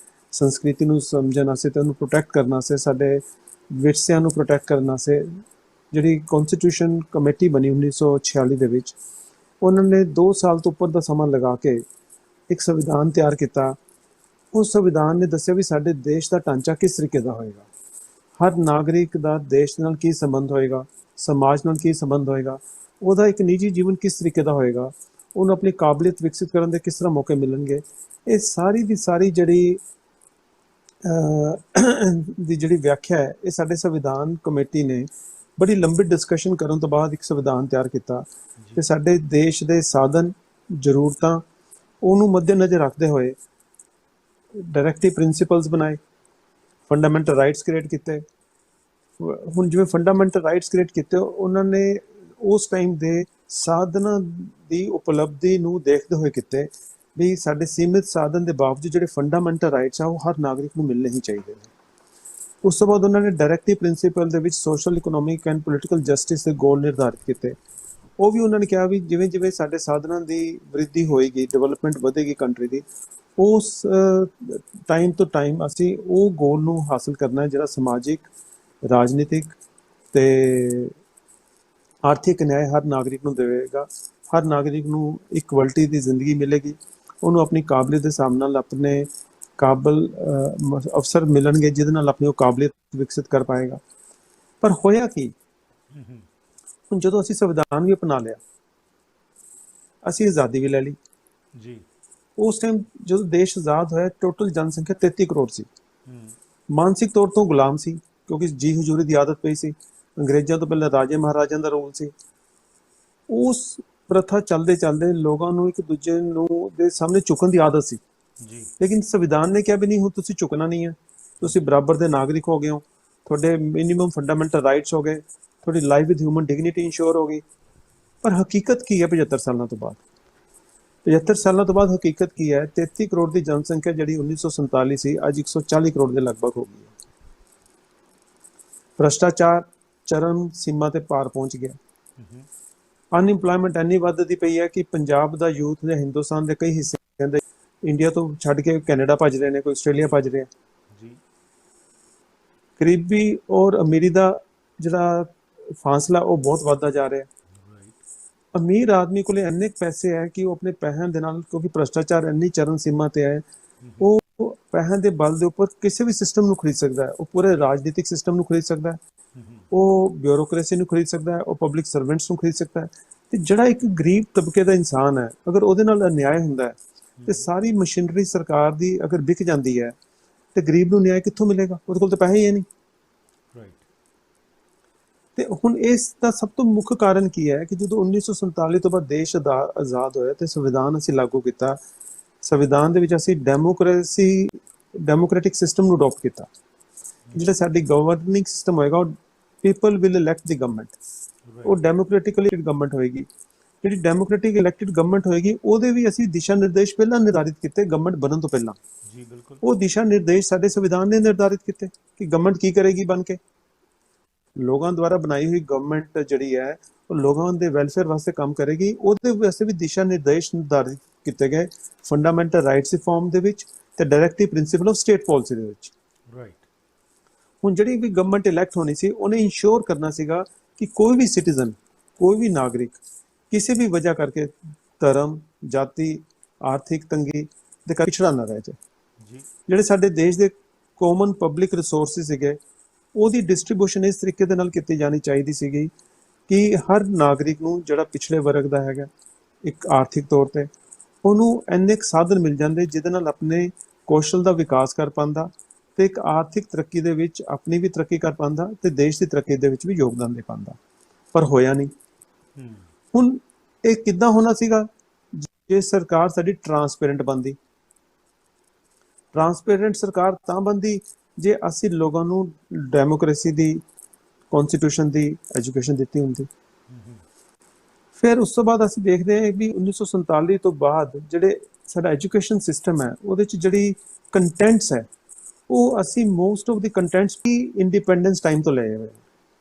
ਸੰਸਕ੍ਰਿਤੀ ਨੂੰ ਸਮਝਣ ਵਾਸਤੇ ਅਤੇ ਉਹਨੂੰ ਪ੍ਰੋਟੈਕਟ ਕਰਨ ਵਾਸਤੇ, ਸਾਡੇ ਵਿਰਸਿਆਂ ਨੂੰ ਪ੍ਰੋਟੈਕਟ ਕਰਨ ਵਾਸਤੇ ਜਿਹੜੀ ਕੌਨਸਟੀਟਿਊਸ਼ਨ ਕਮੇਟੀ ਬਣੀ 1946 ਦੇ ਵਿੱਚ, ਉਹਨਾਂ ਨੇ 2 ਸਾਲ ਤੋਂ ਉੱਪਰ ਦਾ ਸਮਾਂ ਲਗਾ ਕੇ ਇੱਕ ਸੰਵਿਧਾਨ ਤਿਆਰ ਕੀਤਾ। ਉਸ ਸੰਵਿਧਾਨ ਨੇ ਦੱਸਿਆ ਵੀ ਸਾਡੇ ਦੇਸ਼ ਦਾ ਢਾਂਚਾ ਕਿਸ ਤਰੀਕੇ ਦਾ ਹੋਏਗਾ, ਹਰ ਨਾਗਰਿਕ ਦਾ ਦੇਸ਼ ਨਾਲ ਕੀ ਸੰਬੰਧ ਹੋਏਗਾ, ਸਮਾਜ ਨਾਲ ਕੀ ਸੰਬੰਧ ਹੋਏਗਾ, ਉਹਦਾ ਇੱਕ ਨਿੱਜੀ ਜੀਵਨ ਕਿਸ ਤਰੀਕੇ ਦਾ ਹੋਏਗਾ, ਉਹਨੂੰ ਆਪਣੀ ਕਾਬਲੀਅਤ ਵਿਕਸਿਤ ਕਰਨ ਦੇ ਕਿਸ ਤਰ੍ਹਾਂ ਮੌਕੇ ਮਿਲਣਗੇ। ਇਹ ਸਾਰੀ ਦੀ ਸਾਰੀ ਜਿਹੜੀ ਦੀ ਜਿਹੜੀ ਵਿਆਖਿਆ ਹੈ, ਇਹ ਸਾਡੇ ਸੰਵਿਧਾਨ ਕਮੇਟੀ ਨੇ ਬੜੀ ਲੰਬੀ ਡਿਸਕਸ਼ਨ ਕਰਨ ਤੋਂ ਬਾਅਦ ਇੱਕ ਸੰਵਿਧਾਨ ਤਿਆਰ ਕੀਤਾ। ਤੇ ਸਾਡੇ ਦੇਸ਼ ਦੇ ਸਾਧਨ, ਜ਼ਰੂਰਤਾਂ, ਉਹਨੂੰ ਮੱਦੇਨਜ਼ਰ ਰੱਖਦੇ ਹੋਏ ਡਾਇਰੈਕਟਿਵ ਪ੍ਰਿੰਸੀਪਲਸ ਬਣਾਏ, ਫੰਡਾਮੈਂਟਲ ਰਾਈਟਸ ਕ੍ਰੀਏਟ ਕੀਤੇ। ਹੁਣ ਜਿਵੇਂ ਫੰਡਾਮੈਂਟਲ ਰਾਈਟਸ ਕ੍ਰੀਏਟ ਕੀਤੇ, ਉਹਨਾਂ ਨੇ ਉਸ ਟਾਈਮ ਦੇ ਸਾਧਨਾਂ ਦੀ ਉਪਲਬਧੀ ਨੂੰ ਦੇਖਦੇ ਹੋਏ ਕੀਤੇ ਵੀ ਸਾਡੇ ਸੀਮਿਤ ਸਾਧਨ ਦੇ ਬਾਵਜੂਦ ਜਿਹੜੇ ਫੰਡਾਮੈਂਟਲ ਰਾਈਟਸ ਆ ਉਹ ਹਰ ਨਾਗਰਿਕ ਨੂੰ ਮਿਲਣੇ ਹੀ ਚਾਹੀਦੇ ਨੇ। ਉਸ ਤੋਂ ਬਾਅਦ ਉਹਨਾਂ ਨੇ ਡਾਇਰੈਕਟਿਵ ਪ੍ਰਿੰਸੀਪਲ ਦੇ ਵਿੱਚ social, economic and political justice ਦੇ ਗੋਲ ਨਿਰਧਾਰਿਤ ਕੀਤੇ। ਉਹ ਵੀ ਉਹਨਾਂ ਨੇ ਕਿਹਾ ਵੀ ਜਿਵੇਂ ਜਿਵੇਂ ਸਾਡੇ ਸਾਧਨਾਂ ਦੀ ਵ੍ਰਿੱਧੀ ਹੋਏਗੀ, ਡਿਵੈਲਪਮੈਂਟ ਵਧੇਗੀ ਕੰਟਰੀ ਦੀ, ਉਸ ਟਾਈਮ ਤੋਂ ਟਾਈਮ ਅਸੀਂ ਉਹ ਗੋਲ ਨੂੰ ਹਾਸਲ ਕਰਨਾ ਹੈ ਜਿਹੜਾ ਸਮਾਜਿਕ, ਰਾਜਨੀਤਿਕ ਤੇ ਆਰਥਿਕ ਨਿਆਂ ਹਰ ਨਾਗਰਿਕ ਨੂੰ ਦੇਵੇਗਾ। ਹਰ ਨਾਗਰਿਕ ਨੂੰ ਇਕੁਅਲਿਟੀ ਦੀ ਜ਼ਿੰਦਗੀ ਮਿਲੇਗੀ, ਉਹਨੂੰ ਆਪਣੀ ਕਾਬਲੀਅਤ ਦੇ ਹਿਸਾਬ ਨਾਲ ਆਪਣੇ ਕਾਬਲ ਅਫਸਰ ਮਿਲਣਗੇ ਜਿਹਦੇ ਨਾਲ ਆਪਣੀ ਉਹ ਕਾਬਲੀਅਤ ਵਿਕਸਿਤ ਕਰ ਪਾਏਗਾ। ਪਰ ਹੋਇਆ ਕੀ, ਹੁਣ ਜਦੋਂ ਅਸੀਂ ਸੰਵਿਧਾਨ ਵੀ ਅਪਣਾ ਲਿਆ, ਅਸੀਂ ਆਜ਼ਾਦੀ ਵੀ ਲੈ ਲਈ ਜੀ। ਉਸ ਟਾਈਮ ਜਦੋਂ ਦੇਸ਼ ਆਜ਼ਾਦ ਹੋਇਆ, ਟੋਟਲ ਜਨਸੰਖਿਆ 33 ਕਰੋੜ ਸੀ। ਮਾਨਸਿਕ ਤੌਰ ਤੋਂ ਗੁਲਾਮ ਸੀ ਕਿਉਂਕਿ ਜੀ ਹਜ਼ੂਰੀ ਦੀ ਆਦਤ ਪਈ ਸੀ, ਅੰਗਰੇਜ਼ਾਂ ਤੋਂ ਪਹਿਲਾਂ ਰਾਜੇ ਮਹਾਰਾਜਾਂ ਦਾ ਰੂਲ ਸੀ। ਉਸ ਪ੍ਰਥਾ ਚੱਲਦੇ ਚੱਲਦੇ ਲੋਕਾਂ ਨੂੰ ਇੱਕ ਦੂਜੇ ਨੂੰ ਦੇ ਸਾਹਮਣੇ ਝੁਕਣ ਦੀ ਆਦਤ ਸੀ ਜੀ। ਲੇਕਿਨ ਸੰਵਿਧਾਨ ਨੇ ਕਿਹਾ ਵੀ ਨਹੀਂ, ਹੁਣ ਤੁਸੀਂ ਝੁਕਣਾ ਨਹੀਂ ਹੈ, ਤੁਸੀਂ ਬਰਾਬਰ ਦੇ ਨਾਗਰਿਕ ਹੋ ਗਏ ਹੋ, ਤੁਹਾਡੇ ਮਿਨੀਮਮ ਫੰਡਾਮੈਂਟਲ ਰਾਈਟਸ ਹੋ ਗਏ, ਤੁਹਾਡੀ life with human dignity insure ਹੋ ਗਈ। ਪਰ ਹਕੀਕਤ ਕੀ ਹੈ 75 ਸਾਲਾਂ ਤੋਂ ਬਾਅਦ? 75 ਸਾਲਾਂ ਤੋਂ ਬਾਅਦ ਹਕੀਕਤ ਕੀ ਹੈ? 33 ਕਰੋੜ ਦੀ ਜਨਸੰਖਿਆ ਜਿਹੜੀ 1947 ਸੀ, ਅੱਜ 140 ਕਰੋੜ ਦੇ ਲਗਭਗ ਹੋ ਗਈ ਹੈ। ਭ੍ਰਸ਼ਟਾਚਾਰ ਚਰਮ ਸੀਮਾ ਤੇ ਪਾਰ ਪਹੁੰਚ ਗਿਆ। ਅਨਇੰਪਲੋਇਮੈਂਟ ਇੰਨੀ ਵੱਧਦੀ ਪਈ ਹੈ ਕਿ ਪੰਜਾਬ ਦਾ ਯੂਥ ਜਾਂ ਹਿੰਦੁਸਤਾਨ ਦੇ ਕਈ ਹਿੱਸਿਆਂ ਦੇ ਇੰਡੀਆ ਤੋਂ ਛੱਡ ਕੇ ਕੈਨੇਡਾ ਭੱਜ ਰਹੇ ਨੇ, ਕੋਈ ਆਸਟ੍ਰੇਲੀਆ ਭੱਜ ਰਿਹਾ ਜੀ। ਗਰੀਬੀ ਔਰ ਅਮੀਰੀ ਦਾ ਜਿਹੜਾ ਫਾਸਲਾ ਉਹ ਬਹੁਤ ਵੱਧਦਾ ਜਾ ਰਿਹਾ। ਅਮੀਰ ਆਦਮੀ ਕੋਲੇ ਇੰਨੇ ਪੈਸੇ ਹੈ ਕਿ ਉਹ ਆਪਣੇ ਪੈਸਿਆਂ ਦੇ ਨਾਲ, ਕਿਉਂਕਿ ਭ੍ਰਸ਼ਟਾਚਾਰ ਇੰਨੀ ਚਰਮ ਸੀਮਾ ਤੇ ਹੈ, ਉਹ ਪੈਸਿਆਂ ਦੇ ਬਲ ਦੇ ਉੱਪਰ ਕਿਸੇ ਵੀ ਸਿਸਟਮ ਨੂੰ ਖਰੀਦ ਸਕਦਾ ਹੈ। ਉਹ ਪੂਰੇ ਰਾਜਨੀਤਿਕ ਸਿਸਟਮ ਨੂੰ ਖਰੀਦ ਸਕਦਾ ਹੈ, ਉਹ ਬਿਊਰੋਕ੍ਰੇਸੀ ਨੂੰ ਖਰੀਦ ਸਕਦਾ ਹੈ, ਉਹ ਪਬਲਿਕ ਸਰਵੈਂਟਸ ਨੂੰ ਖਰੀਦ ਸਕਦਾ ਹੈ। ਤੇ ਜਿਹੜਾ ਇੱਕ ਗਰੀਬ ਤਬਕੇ ਦਾ ਇਨਸਾਨ ਹੈ, ਅਗਰ ਉਹਦੇ ਨਾਲ ਅਨਿਆਏ ਹੁੰਦਾ ਹੈ ਤੇ ਸਾਰੀ ਮਸ਼ੀਨਰੀ ਸਰਕਾਰ ਦੀ ਅਗਰ ਵਿਕ ਜਾਂਦੀ ਹੈ ਤੇ ਗਰੀਬ ਨੂੰ ਨਿਆਂ ਕਿੱਥੋਂ ਮਿਲੇਗਾ? ਉਹਦੇ ਕੋਲ ਤਾਂ ਪੈਸੇ ਹੀ ਹੈ ਨਹੀਂ। ਤੇ ਹੁਣ ਇਸ ਦਾ ਸਭ ਤੋਂ ਮੁੱਖ ਕਾਰਨ ਕੀ ਹੈ ਕਿ ਜਦੋਂ 1947 ਤੋਂ ਬਾਅਦ ਦੇਸ਼ ਆਜ਼ਾਦ ਹੋਇਆ ਤੇ ਸੰਵਿਧਾਨ ਅਸੀਂ ਲਾਗੂ ਕੀਤਾ। ਸੰਵਿਧਾਨ ਦੇ ਵਿੱਚ ਅਸੀਂ ਡੈਮੋਕ੍ਰੈਟਿਕ ਸਿਸਟਮ ਨੂੰ ਅਡਾਪਟ ਕੀਤਾ। ਜਿਹੜਾ ਸਾਡੀ ਗਵਰਨਿੰਗ ਸਿਸਟਮ ਹੋਏਗਾ, ਉਹ people will elect the government, ਉਹ ਡੈਮੋਕ੍ਰੈਟਿਕਲੀ ਗਵਰਨਮੈਂਟ ਹੋਏਗੀ। ਜਿਹੜੀ ਡੈਮੋਕ੍ਰੈਟਿਕ ਇਲੈਕਟਿਡ ਗਵਰਨਮੈਂਟ ਹੋਏਗੀ, ਉਹਦੇ ਵੀ ਅਸੀਂ ਦਿਸ਼ਾ ਨਿਰਦੇਸ਼ ਪਹਿਲਾਂ ਨਿਰਧਾਰਿਤ ਕੀਤੇ ਗਵਰਨਮੈਂਟ ਬਣਨ ਤੋਂ ਪਹਿਲਾਂ। ਜੀ ਬਿਲਕੁਲ। ਉਹ ਦਿਸ਼ਾ ਨਿਰਦੇਸ਼ ਸਾਡੇ ਸੰਵਿਧਾਨ ਨੇ ਨਿਰਧਾਰਿਤ ਕੀਤੇ ਕਿ ਗਵਰਨਮੈਂਟ ਕੀ ਕਰੇਗੀ ਬਣ ਕੇ। ਲੋਕਾਂ ਦੁਆਰਾ ਬਣਾਈ ਹੋਈ ਗਵਰਨਮੈਂਟ ਜਿਹੜੀ ਹੈ ਉਹ ਲੋਕਾਂ ਦੇ ਵੈਲਫੇਅਰ ਵਾਸਤੇ ਕੰਮ ਕਰੇਗੀ। ਉਹਦੇ ਵਾਸਤੇ ਵੀ ਦਿਸ਼ਾ ਨਿਰਦੇਸ਼ ਨਿਰਧਾਰਿਤ ਕੀਤੇ ਗਏ ਫੰਡਾਮੈਂਟਲ ਰਾਈਟਸ ਦੀ ਫਾਰਮ ਦੇ ਵਿੱਚ ਤੇ directive principal of state policy ਦੇ ਵਿੱਚ। ਹੁਣ ਜਿਹੜੀ ਵੀ ਗਵਰਨਮੈਂਟ ਇਲੈਕਟ ਹੋਣੀ ਸੀ, ਉਹਨੇ ਇੰਸ਼ੋਰ ਕਰਨਾ ਸੀਗਾ ਕਿ ਕੋਈ ਵੀ ਸਿਟੀਜ਼ਨ, ਕੋਈ ਵੀ ਨਾਗਰਿਕ ਕਿਸੇ ਵੀ ਵਜ੍ਹਾ ਕਰਕੇ ਧਰਮ, ਜਾਤੀ, ਆਰਥਿਕ ਤੰਗੀ ਦੇ ਕਰਕੇ ਪਿਛੜਾ ਨਾ ਰਹਿ ਜਾਏ। ਜਿਹੜੇ ਸਾਡੇ ਦੇਸ਼ ਦੇ ਕਾਮਨ ਪਬਲਿਕ ਰਿਸੋਰਸਿਸ ਸੀਗੇ, ਉਹਦੀ ਡਿਸਟ੍ਰੀਬਿਊਸ਼ਨ ਇਸ ਤਰੀਕੇ ਦੇ ਨਾਲ ਕੀਤੀ ਜਾਣੀ ਚਾਹੀਦੀ ਸੀਗੀ ਕਿ ਹਰ ਨਾਗਰਿਕ ਨੂੰ ਜਿਹੜਾ ਪਿਛੜੇ ਵਰਗ ਦਾ ਹੈਗਾ ਇੱਕ ਆਰਥਿਕ ਤੌਰ ਤੇ, ਉਹਨੂੰ ਇੰਨੇ ਕੁ ਸਾਧਨ ਮਿਲ ਜਾਂਦੇ ਜਿਹਦੇ ਨਾਲ ਆਪਣੇ ਕੌਸ਼ਲ ਦਾ ਵਿਕਾਸ ਕਰ ਪਾਉਂਦਾ ਤੇ ਇੱਕ ਆਰਥਿਕ ਤਰੱਕੀ ਦੇ ਵਿੱਚ ਆਪਣੀ ਵੀ ਤਰੱਕੀ ਕਰ ਪਾਉਂਦਾ ਤੇ ਦੇਸ਼ ਦੀ ਤਰੱਕੀ ਦੇ ਵਿੱਚ ਵੀ ਯੋਗਦਾਨ ਦੇ ਪਾਉਂਦਾ। ਪਰ ਹੋਇਆ ਨਹੀਂ। ਹੁਣ ਇਹ ਕਿੱਦਾਂ ਹੋਣਾ ਸੀਗਾ? ਜੇ ਸਰਕਾਰ ਸਾਡੀ ਟਰਾਂਸਪੇਰੈਂਟ ਬਣਦੀ। ਟਰਾਂਸਪੇਰੈਂਟ ਸਰਕਾਰ ਤਾਂ ਬਣਦੀ ਜੇ ਅਸੀਂ ਲੋਕਾਂ ਨੂੰ ਡੈਮੋਕ੍ਰੇਸੀ ਦੀ, ਕਨਸਟੀਟਿਊਸ਼ਨ ਦੀ ਐਜੂਕੇਸ਼ਨ ਦਿੱਤੀ ਹੁੰਦੀ। ਫਿਰ ਉਸ ਤੋਂ ਬਾਅਦ ਅਸੀਂ ਦੇਖਦੇ ਹਾਂ ਵੀ 1947 ਤੋਂ ਬਾਅਦ ਜਿਹੜੇ ਸਾਡਾ ਐਜੂਕੇਸ਼ਨ ਸਿਸਟਮ ਹੈ, ਉਹਦੇ 'ਚ ਜਿਹੜੀ ਕੰਟੈਂਟਸ ਹੈ, ਉਹ ਅਸੀਂ ਮੋਸਟ ਆਫ ਦੀ ਕੰਟੈਂਟਸ ਵੀ ਇੰਡੀਪੈਂਡੈਂਸ ਟਾਈਮ ਤੋਂ ਲਏ ਹੋਏ।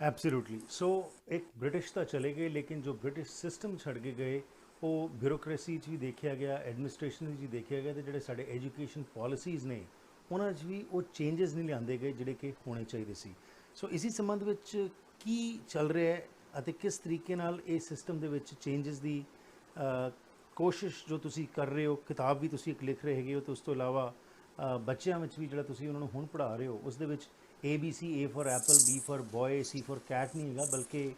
ਐਬਸੋਲੂਟਲੀ। ਸੋ ਇੱਕ ਬ੍ਰਿਟਿਸ਼ ਤਾਂ ਚਲੇ ਗਏ, ਲੇਕਿਨ ਜੋ ਬ੍ਰਿਟਿਸ਼ ਸਿਸਟਮ ਛੱਡ ਕੇ ਗਏ ਉਹ ਬਿਊਰੋਕ੍ਰੇਸੀ 'ਚ ਵੀ ਦੇਖਿਆ ਗਿਆ, ਐਡਮਿਨਿਸਟ੍ਰੇਸ਼ਨ ਵਿੱਚ ਵੀ ਦੇਖਿਆ ਗਿਆ, ਤੇ ਜਿਹੜੇ ਸਾਡੇ ਐਜੂਕੇਸ਼ਨ ਪਾਲਿਸੀਜ਼ ਨੇ ਉਹਨਾਂ 'ਚ ਵੀ ਉਹ ਚੇਂਜਸ ਨਹੀਂ ਲਿਆਂਦੇ ਗਏ ਜਿਹੜੇ ਕਿ ਹੋਣੇ ਚਾਹੀਦੇ ਸੀ। ਸੋ ਇਸੀ ਸੰਬੰਧ ਵਿੱਚ ਕੀ ਚੱਲ ਰਿਹਾ ਹੈ ਅਤੇ ਕਿਸ ਤਰੀਕੇ ਨਾਲ ਇਹ ਸਿਸਟਮ ਦੇ ਵਿੱਚ ਚੇਂਜਸ ਦੀ ਕੋਸ਼ਿਸ਼ ਜੋ ਤੁਸੀਂ ਕਰ ਰਹੇ ਹੋ, ਕਿਤਾਬ ਵੀ ਤੁਸੀਂ ਇੱਕ ਲਿਖ ਰਹੇ ਹੈਗੇ ਹੋ, ਤੇ ਉਸ ਤੋਂ ਇਲਾਵਾ ਬੱਚਿਆਂ ਵਿੱਚ ਵੀ ਜਿਹੜਾ ਤੁਸੀਂ ਉਹਨਾਂ ਨੂੰ ਹੁਣ ਪੜ੍ਹਾ ਰਹੇ ਹੋ, ਉਸ ਦੇ ਵਿੱਚ ABC, A for Apple, B for boy, C for cat ਨਹੀਂ ਹੈਗਾ, ਬਲਕਿ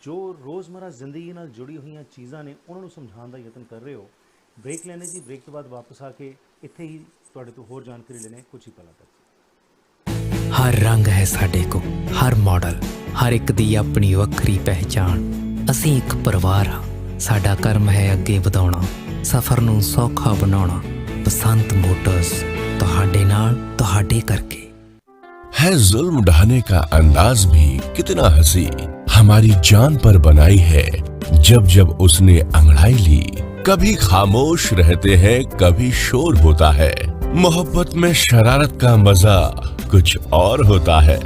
ਜੋ ਰੋਜ਼ਮਰਾ ਜ਼ਿੰਦਗੀ ਨਾਲ ਜੁੜੀ ਹੋਈਆਂ ਚੀਜ਼ਾਂ ਨੇ ਉਹਨਾਂ ਨੂੰ ਸਮਝਾਉਣ ਦਾ ਯਤਨ ਕਰ ਰਹੇ ਹੋ। ਬ੍ਰੇਕ ਲੈਣੇ ਜੀ, ਬ੍ਰੇਕ ਤੋਂ ਬਾਅਦ ਵਾਪਸ ਆ ਕੇ ਇੱਥੇ ਹੀ ਤੁਹਾਡੇ ਤੋਂ ਹੋਰ ਜਾਣਕਾਰੀ ਲੈਣੇ ਕੁਝ ਹੀ ਪਲਾਂ ਤੱਕ। ਹਰ ਰੰਗ ਹੈ ਸਾਡੇ ਕੋਲ, ਹਰ ਮਾਡਲ, ਹਰ ਇੱਕ ਦੀ ਆਪਣੀ ਵੱਖਰੀ ਪਹਿਚਾਣ। ਅਸੀਂ ਇੱਕ ਪਰਿਵਾਰ ਹਾਂ, ਸਾਡਾ ਕਰਮ ਹੈ ਅੱਗੇ ਵਧਾਉਣਾ, ਸਫ਼ਰ ਨੂੰ ਸੌਖਾ ਬਣਾਉਣਾ। ਬਸੰਤ ਮੋਟਰਸ, ਤੁਹਾਡੇ ਨਾਲ, ਤੁਹਾਡੇ ਕਰਕੇ। है जुल्म ढाने का अंदाज भी कितना हंसी, हमारी जान पर बनाई है जब जब उसने अंगड़ाई ली। कभी खामोश रहते हैं, कभी शोर होता है। मोहब्बत में शरारत का मजा कुछ और होता है।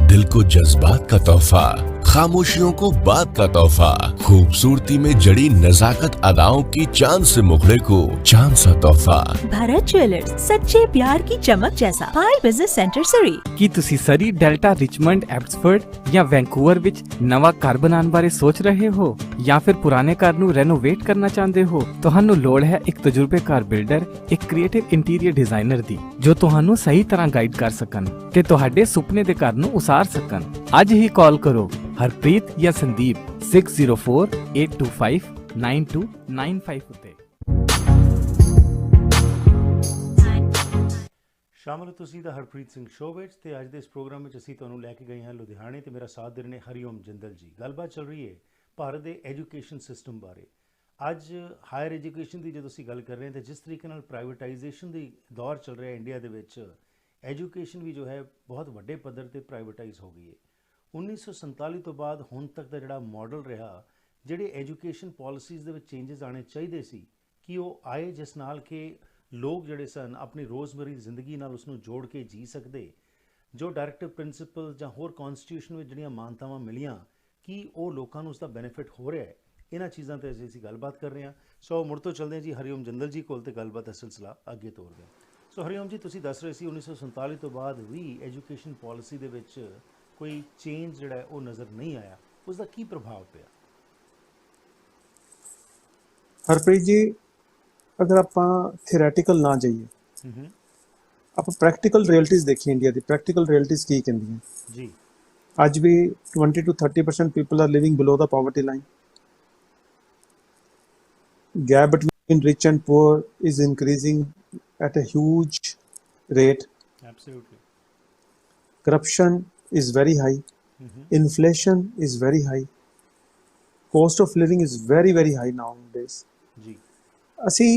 दिल को जज्बात का तोहफा, खामोशियों को बात का तोहफा, खूबसूरती में जड़ी नजाकत अदाओं की चांद से मुखड़े को चांद सा तोहफा। भारत ज्वेलर्स, सच्चे प्यार की चमक जैसा। हाई बिजनेस सेंटर सरी। ਕੀ ਤੁਸੀਂ ਸਰੀ, ਡੈਲਟਾ, ਰਿਚਮੰਡ, ਐਬਸਫੋਰਡ ਜਾਂ ਵੈਂਕੂਵਰ ਵਿੱਚ ਨਵਾਂ ਘਰ ਬਣਾਉਣ ਬਾਰੇ ਸੋਚ ਰਹੇ ਹੋ ਜਾਂ ਫਿਰ ਪੁਰਾਣੇ ਘਰ ਨੂੰ ਰੈਨੋਵੇਟ ਕਰਨਾ ਚਾਹੁੰਦੇ ਹੋ? ਤੁਹਾਨੂੰ ਲੋੜ ਹੈ ਇੱਕ ਤਜਰਬੇਕਾਰ ਬਿਲਡਰ, ਇੱਕ ਕ੍ਰੀਏਟਿਵ ਇੰਟੀਰੀਅਰ ਡਿਜ਼ਾਈਨਰ ਦੀ, ਜੋ ਤੁਹਾਨੂੰ ਸਹੀ ਤਰ੍ਹਾਂ ਗਾਈਡ ਕਰ ਸਕਣ ਤੇ ਤੁਹਾਡੇ ਸੁਪਨੇ ਦੇ ਘਰ ਨੂੰ ਉਸਾਰ ਸਕਣ। ਅੱਜ ਹੀ ਕਾਲ ਕਰੋ ਹਰਪ੍ਰੀਤ ਜਾਂ ਸੰਦੀਪ 6048259295 ਉੱਤੇ। ਸ਼ਾਮਲ ਹੋ ਤੁਸੀਂ ਦਾ ਹਰਪ੍ਰੀਤ ਸਿੰਘ ਸ਼ੋਅ ਵਿੱਚ, ਤੇ ਅੱਜ ਦੇ ਇਸ ਪ੍ਰੋਗਰਾਮ ਵਿੱਚ ਅਸੀਂ ਤੁਹਾਨੂੰ ਲੈ ਕੇ ਗਏ ਹਾਂ ਲੁਧਿਆਣੇ, ਤੇ ਮੇਰਾ ਸਾਥ ਦੇ ਰਹੇ ਨੇ ਹਰੀਓਮ ਜਿੰਦਲ ਜੀ। ਗੱਲਬਾਤ ਚੱਲ ਰਹੀ ਹੈ ਭਾਰਤ ਦੇ ਐਜੂਕੇਸ਼ਨ ਸਿਸਟਮ ਬਾਰੇ। ਅੱਜ ਹਾਇਰ ਐਜੂਕੇਸ਼ਨ ਦੀ ਜਦੋਂ ਅਸੀਂ ਗੱਲ ਕਰ ਰਹੇ ਹਾਂ, ਤਾਂ ਜਿਸ ਤਰੀਕੇ ਨਾਲ ਪ੍ਰਾਈਵੇਟਾਈਜੇਸ਼ਨ ਦੀ ਦੌਰ ਚੱਲ ਰਿਹਾ ਇੰਡੀਆ ਦੇ ਵਿੱਚ, ਐਜੂਕੇਸ਼ਨ ਵੀ ਜੋ ਹੈ ਬਹੁਤ ਵੱਡੇ ਪੱਧਰ 'ਤੇ ਪ੍ਰਾਈਵੇਟਾਈਜ਼ ਹੋ ਗਈ ਹੈ। 1947 ਤੋਂ ਬਾਅਦ ਹੁਣ ਤੱਕ ਦਾ ਜਿਹੜਾ ਮਾਡਲ ਰਿਹਾ, ਜਿਹੜੇ ਐਜੂਕੇਸ਼ਨ ਪਾਲਿਸੀਜ਼ ਦੇ ਵਿੱਚ ਚੇਂਜਸ ਆਉਣੇ ਚਾਹੀਦੇ ਸੀ, ਕਿ ਉਹ ਆਏ, ਜਿਸ ਨਾਲ ਕਿ ਲੋਕ ਜਿਹੜੇ ਸਨ ਆਪਣੀ ਰੋਜ਼ਮਰੀ ਜ਼ਿੰਦਗੀ ਨਾਲ ਉਸ ਨੂੰ ਜੋੜ ਕੇ ਜੀ ਸਕਦੇ। ਜੋ ਡਾਇਰੈਕਟਿਵ ਪ੍ਰਿੰਸੀਪਲ ਜਾਂ ਹੋਰ ਕੌਨਸਟੀਟਿਊਸ਼ਨ ਵਿੱਚ ਜਿਹੜੀਆਂ ਮਾਨਤਾਵਾਂ ਮਿਲੀਆਂ, ਕਿ ਉਹ ਲੋਕਾਂ ਨੂੰ ਉਸ ਦਾ ਬੈਨੀਫਿਟ ਹੋ ਰਿਹਾ ਹੈ, ਇਹਨਾਂ ਚੀਜ਼ਾਂ 'ਤੇ ਅਸੀਂ ਗੱਲਬਾਤ ਕਰ ਰਹੇ ਹਾਂ। ਸੋ ਮੁੜ ਤੋਂ ਚੱਲਦੇ ਹਾਂ ਜੀ ਹਰੀਓਮ ਜਿੰਦਲ ਜੀ ਕੋਲ, ਤੇ ਗੱਲਬਾਤ ਦਾ ਸਿਲਸਿਲਾ ਅੱਗੇ ਤੋਰਦੇ ਹਾਂ। ਸੋ ਹਰੀਓਮ ਜੀ, ਤੁਸੀਂ ਦੱਸ ਰਹੇ ਸੀ 1947 ਤੋਂ ਬਾਅਦ ਵੀ ਐਜੂਕੇਸ਼ਨ ਪਾਲਿਸੀ ਦੇ ਵਿੱਚ ਕੋਈ ਚੇਂਜ ਜਿਹੜਾ ਹੈ ਉਹ ਨਜ਼ਰ ਨਹੀਂ ਆਇਆ, ਉਸ ਦਾ ਕੀ ਪ੍ਰਭਾਵ ਪਿਆ? ਹਰਪ੍ਰੀਤ ਜੀ, ਅਗਰ ਆਪਾਂ ਥਿਓਰੈਟੀਕਲ ਨਾ ਜਾਈਏ, ਆਪਾਂ ਪ੍ਰੈਕਟੀਕਲ ਰਿਐਲਿਟੀਜ਼ ਦੇਖੀਏ ਇੰਡੀਆ ਦੀ, ਪ੍ਰੈਕਟੀਕਲ ਰਿਐਲਿਟੀਜ਼ ਕੀ ਕਹਿੰਦੀਆਂ ਜੀ। ਅੱਜ ਵੀ 20 to 30% people are living below the poverty line. Gap between rich and poor is increasing at a huge rate. Absolutely. Corruption is very high. Inflation is very high. Cost of living is very very high nowadays. ਜੀ। ਅਸੀਂ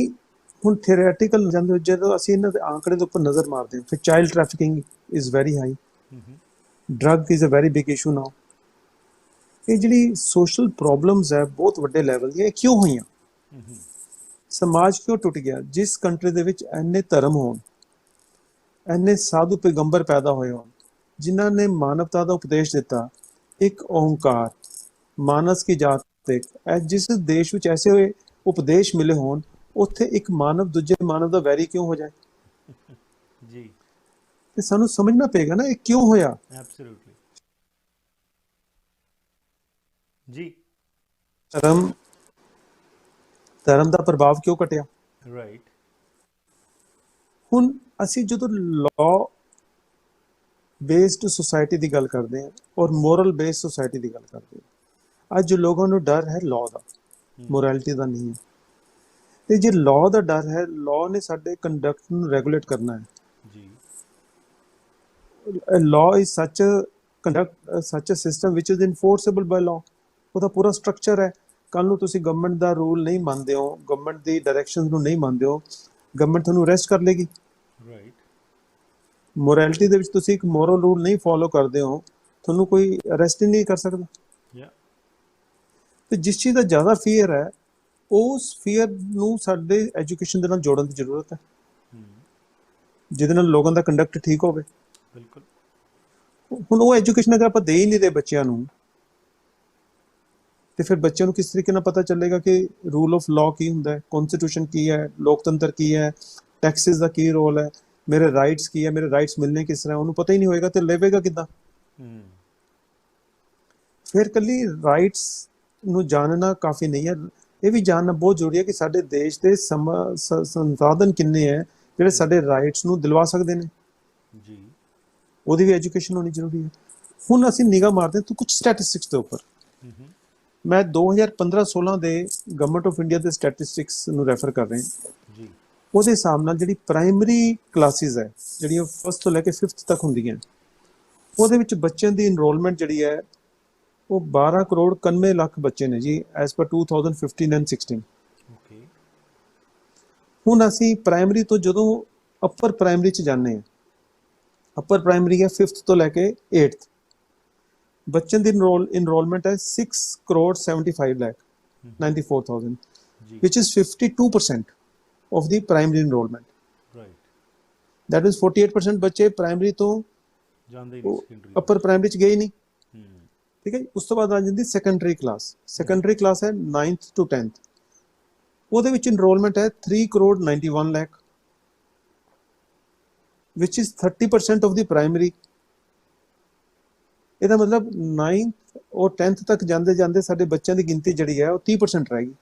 ਹੁਣ theoretical ਜਾਂਦੇ, ਜਦੋਂ ਅਸੀਂ ਇਹਨਾਂ ਦੇ ਆંકੜੇ ਦੇ ਉੱਪਰ ਨਜ਼ਰ ਮਾਰਦੇ ਹਾਂ, ਫਿਰ child trafficking is very high, drug is a very big issue now. ਇਹ ਜਿਹੜੀ ਸੋਸ਼ਲ ਪ੍ਰੋਬਲਮਸ ਹੈ ਬਹੁਤ ਵੱਡੇ ਲੈਵਲ ਦੀਆਂ, ਇਹ ਕਿਉਂ ਹੋਈਆਂ? ਸਮਾਜ ਕਿਉਂ ਟੁੱਟ ਗਿਆ? ਜਿਸ ਕੰਟਰੀ ਦੇ ਵਿੱਚ ਇੰਨੇ ਧਰਮ ਹੋਣ, ਇੰਨੇ ਸਾਧੂ ਪੈਗੰਬਰ ਪੈਦਾ ਹੋਏ ਹੋਣ, ਜਿਨ੍ਹਾਂ ਨੇ ਮਾਨਵਤਾ ਦਾ ਉਪਦੇਸ਼ ਦਿੱਤਾ, ਇੱਕ ਓਂਕਾਰ, ਮਾਨਸ ਕੀ ਜਾਤ ਇੱਕ, ਜਿਸ ਦੇਸ਼ ਵਿੱਚ ਐਸੇ ਹੋਏ ਉਪਦੇਸ਼ ਮਿਲੇ ਹੋਣ, ਉੱਥੇ ਇੱਕ ਮਾਨਵ ਦੂਜੇ ਮਾਨਵ ਦਾ ਵੈਰੀ ਕਿਉਂ ਹੋ ਜਾਏ? ਜੀ। ਤੇ ਸਾਨੂੰ ਸਮਝਣਾ ਪਏਗਾ ਨਾ ਇਹ ਕਿਉਂ ਹੋਇਆ। ਐਬਸੋਲੂਟਲੀ ਜੀ। ਧਰਮ ਦਾ ਪ੍ਰਭਾਵ ਕਿਉਂ ਘਟਿਆ? ਰਾਈਟ। ਹੁਣ ਅਸੀਂ ਜਦੋਂ ਲਾਅ ਬੇਸਡ ਸੋਸਾਇਟੀ ਦੀ ਗੱਲ ਕਰਦੇ ਹਾਂ ਔਰ ਮੋਰਲ ਬੇਸਡ ਸੋਸਾਇਟੀ ਦੀ ਗੱਲ ਕਰਦੇ ਹਾਂ, ਅੱਜ ਲੋਕਾਂ ਨੂੰ ਡਰ ਹੈ ਲਾਅ ਦਾ, ਮੋਰੈਲਿਟੀ ਦਾ ਨਹੀਂ ਹੈ। ਤੇ ਜੇ ਲਾਅ ਦਾ ਡਰ ਹੈ, ਲਾਅ ਨੇ ਸਾਡੇ ਕੰਡਕਟ ਨੂੰ ਰੈਗੂਲੇਟ ਕਰਨਾ ਹੈ ਜੀ। Law is such a system ਵਿਚ ਇਜ਼ ਇਨਫੋਰਸੇਬਲ ਬਾਈ ਲਾਅ। ਉਹਦਾ ਪੂਰਾ ਸਟਰਕਚਰ ਹੈ। ਕੱਲ ਨੂੰ ਤੁਸੀਂ ਗਵਰਨਮੈਂਟ ਦਾ ਰੂਲ ਨਹੀਂ ਮੰਨਦੇ ਹੋ, ਗਵਰਨਮੈਂਟ ਦੀ ਡਾਇਰੈਕਸ਼ਨ ਨੂੰ ਨਹੀਂ ਮੰਨਦੇ ਹੋ, ਗਵਰਨਮੈਂਟ ਤੁਹਾਨੂੰ ਅਰੈਸਟ ਕਰ ਲੇਗੀ। ਰਾਈਟ। ਮੋਰੈਲਿਟੀ ਦੇ ਵਿੱਚ ਤੁਸੀਂ ਇੱਕ ਮੋਰਲ ਰੂਲ ਨਹੀਂ ਫੋਲੋ ਕਰਦੇ ਹੋ, ਤੁਹਾਨੂੰ ਕੋਈ ਅਰੈਸਟ ਹੀ ਨਹੀਂ ਕਰ ਸਕਦਾ। ਤੇ ਜਿਸ ਚੀਜ਼ ਦਾ ਜ਼ਿਆਦਾ ਫੀਅਰ ਹੈ, ਉਸ ਫੀਅਰ ਨੂੰ ਸਾਡੇ ਐਜੂਕੇਸ਼ਨ ਦੇ ਨਾਲ ਜੋੜਨ ਦੀ ਜ਼ਰੂਰਤ ਹੈ, ਜਿਹਦੇ ਨਾਲ ਲੋਕਾਂ ਦਾ ਕੰਡਕਟ ਠੀਕ ਹੋਵੇ। ਬਿਲਕੁਲ। ਹੁਣ ਉਹ ਐਜੂਕੇਸ਼ਨ ਅਗਰ ਆਪਾਂ ਦੇ ਹੀ ਨਹੀਂ ਰਹੇ ਬੱਚਿਆਂ ਨੂੰ, ਤੇ ਫਿਰ ਬੱਚਿਆਂ ਨੂੰ ਕਿਸ ਤਰੀਕੇ ਨਾਲ ਪਤਾ ਚੱਲੇਗਾ ਕਿ ਰੂਲ ਆਫ ਲਾਅ ਕੀ ਹੁੰਦਾ ਹੈ, ਕਨਸਟੀਟਿਊਸ਼ਨ ਕੀ ਹੈ, ਲੋਕਤੰਤਰ ਕੀ ਹੈ, ਟੈਕਸਿਸ ਦਾ ਕੀ ਰੋਲ ਹੈ, ਮੇਰੇ ਰਾਈਟਸ ਕੀ ਹੈ, ਮੇਰੇ ਰਾਈਟਸ ਮਿਲਣੇ ਕਿਸ ਤਰ੍ਹਾਂ, ਉਹਨੂੰ ਪਤਾ ਹੀ ਨਹੀਂ ਹੋਏਗਾ ਤੇ ਲਵੇਗਾ ਕਿੱਦਾਂ? ਫਿਰ ਕੱਲੀ ਰਾਈਟਸ ਨੂੰ ਜਾਣਨਾ ਕਾਫੀ ਨਹੀਂ ਹੈ, ਇਹ ਵੀ ਜਾਣਨਾ ਬਹੁਤ ਜ਼ਰੂਰੀ ਹੈ ਕਿ ਸਾਡੇ ਦੇਸ਼ ਦੇ ਸੰਸਾਧਨ ਕਿੰਨੇ ਹੈ ਜਿਹੜੇ ਸਾਡੇ ਰਾਈਟਸ ਨੂੰ ਦਿਲਵਾ ਸਕਦੇ ਨੇ, ਜੀ ਉਹਦੀ ਵੀ ਐਜੂਕੇਸ਼ਨ ਹੋਣੀ ਜ਼ਰੂਰੀ ਹੈ। ਹੁਣ ਅਸੀਂ ਨਿਗਾਹ ਮਾਰਦੇ ਹਾਂ ਤਾਂ ਕੁਝ ਸਟੈਟਿਸਟਿਕਸ ਦੇ ਉੱਪਰ। ਮੈਂ 2015-16 ਦੇ ਗਵਰਨਮੈਂਟ ਆਫ ਇੰਡੀਆ ਦੇ ਸਟੈਟਿਸਟਿਕਸ ਨੂੰ ਰੈਫਰ ਕਰ ਰਿਹਾ ਜੀ ਉਹਦੇ ਹਿਸਾਬ ਨਾਲ ਜਿਹੜੀ ਪ੍ਰਾਇਮਰੀ ਕਲਾਸਿਸ ਹੈ ਜਿਹੜੀਆਂ 1st ਤੋਂ ਲੈ ਕੇ 5th ਤੱਕ ਹੁੰਦੀਆਂ, ਉਹਦੇ ਵਿੱਚ ਬੱਚਿਆਂ ਦੀ ਇਨਰੋਲਮੈਂਟ ਜਿਹੜੀ ਹੈ ਉਹ 12 ਕਰੋੜ 91 ਲੱਖ ਬੱਚੇ ਨੇ ਜੀ, ਐਜ਼ ਪਰ 2015 ਐਂਡ 16। ਓਕੇ, ਹੁਣ ਅਸੀਂ ਪ੍ਰਾਇਮਰੀ ਤੋਂ ਜਦੋਂ ਅਪਰ ਪ੍ਰਾਇਮਰੀ ਚ ਜਾਂਦੇ ਹਾਂ, ਅਪਰ ਪ੍ਰਾਇਮਰੀ ਹੈ 5th ਤੋਂ ਲੈ ਕੇ 8th, ਬੱਚਿਆਂ ਦੀ ਇਨਰੋਲਮੈਂਟ ਹੈ 6 ਕਰੋੜ 75 ਲੱਖ 94,000, ਜੀ which is 52% of the primary enrollment. Right, That is 48% ਬੱਚੇ ਪ੍ਰਾਇਮਰੀ ਤੋਂ ਜਾਂਦੇ ਹੀ ਨਹੀਂ ਸੈਕੰਡਰੀ। ਅਪਰ ਪ੍ਰਾਇਮਰੀ ਚ ਗਏ ਨਹੀਂ, ਠੀਕ ਹੈ ਜੀ। ਉਸ ਤੋਂ ਬਾਅਦ ਆ ਜਾਂਦੀ ਸੈਕੰਡਰੀ ਕਲਾਸ। ਸੈਕੰਡਰੀ ਕਲਾਸ ਹੈ 9th to 10th, ਉਹਦੇ ਵਿੱਚ ਇਨਰੋਲਮੈਂਟ ਹੈ 3 crore 91 lakh, which is 30% of the primary। ਇਹਦਾ ਮਤਲਬ 9th ਔਰ 10th ਤੱਕ ਜਾਂਦੇ ਜਾਂਦੇ ਸਾਡੇ ਬੱਚਿਆਂ ਦੀ ਗਿਣਤੀ ਜਿਹੜੀ ਹੈ ਉਹ 30% ਰਹਿ ਗਈ।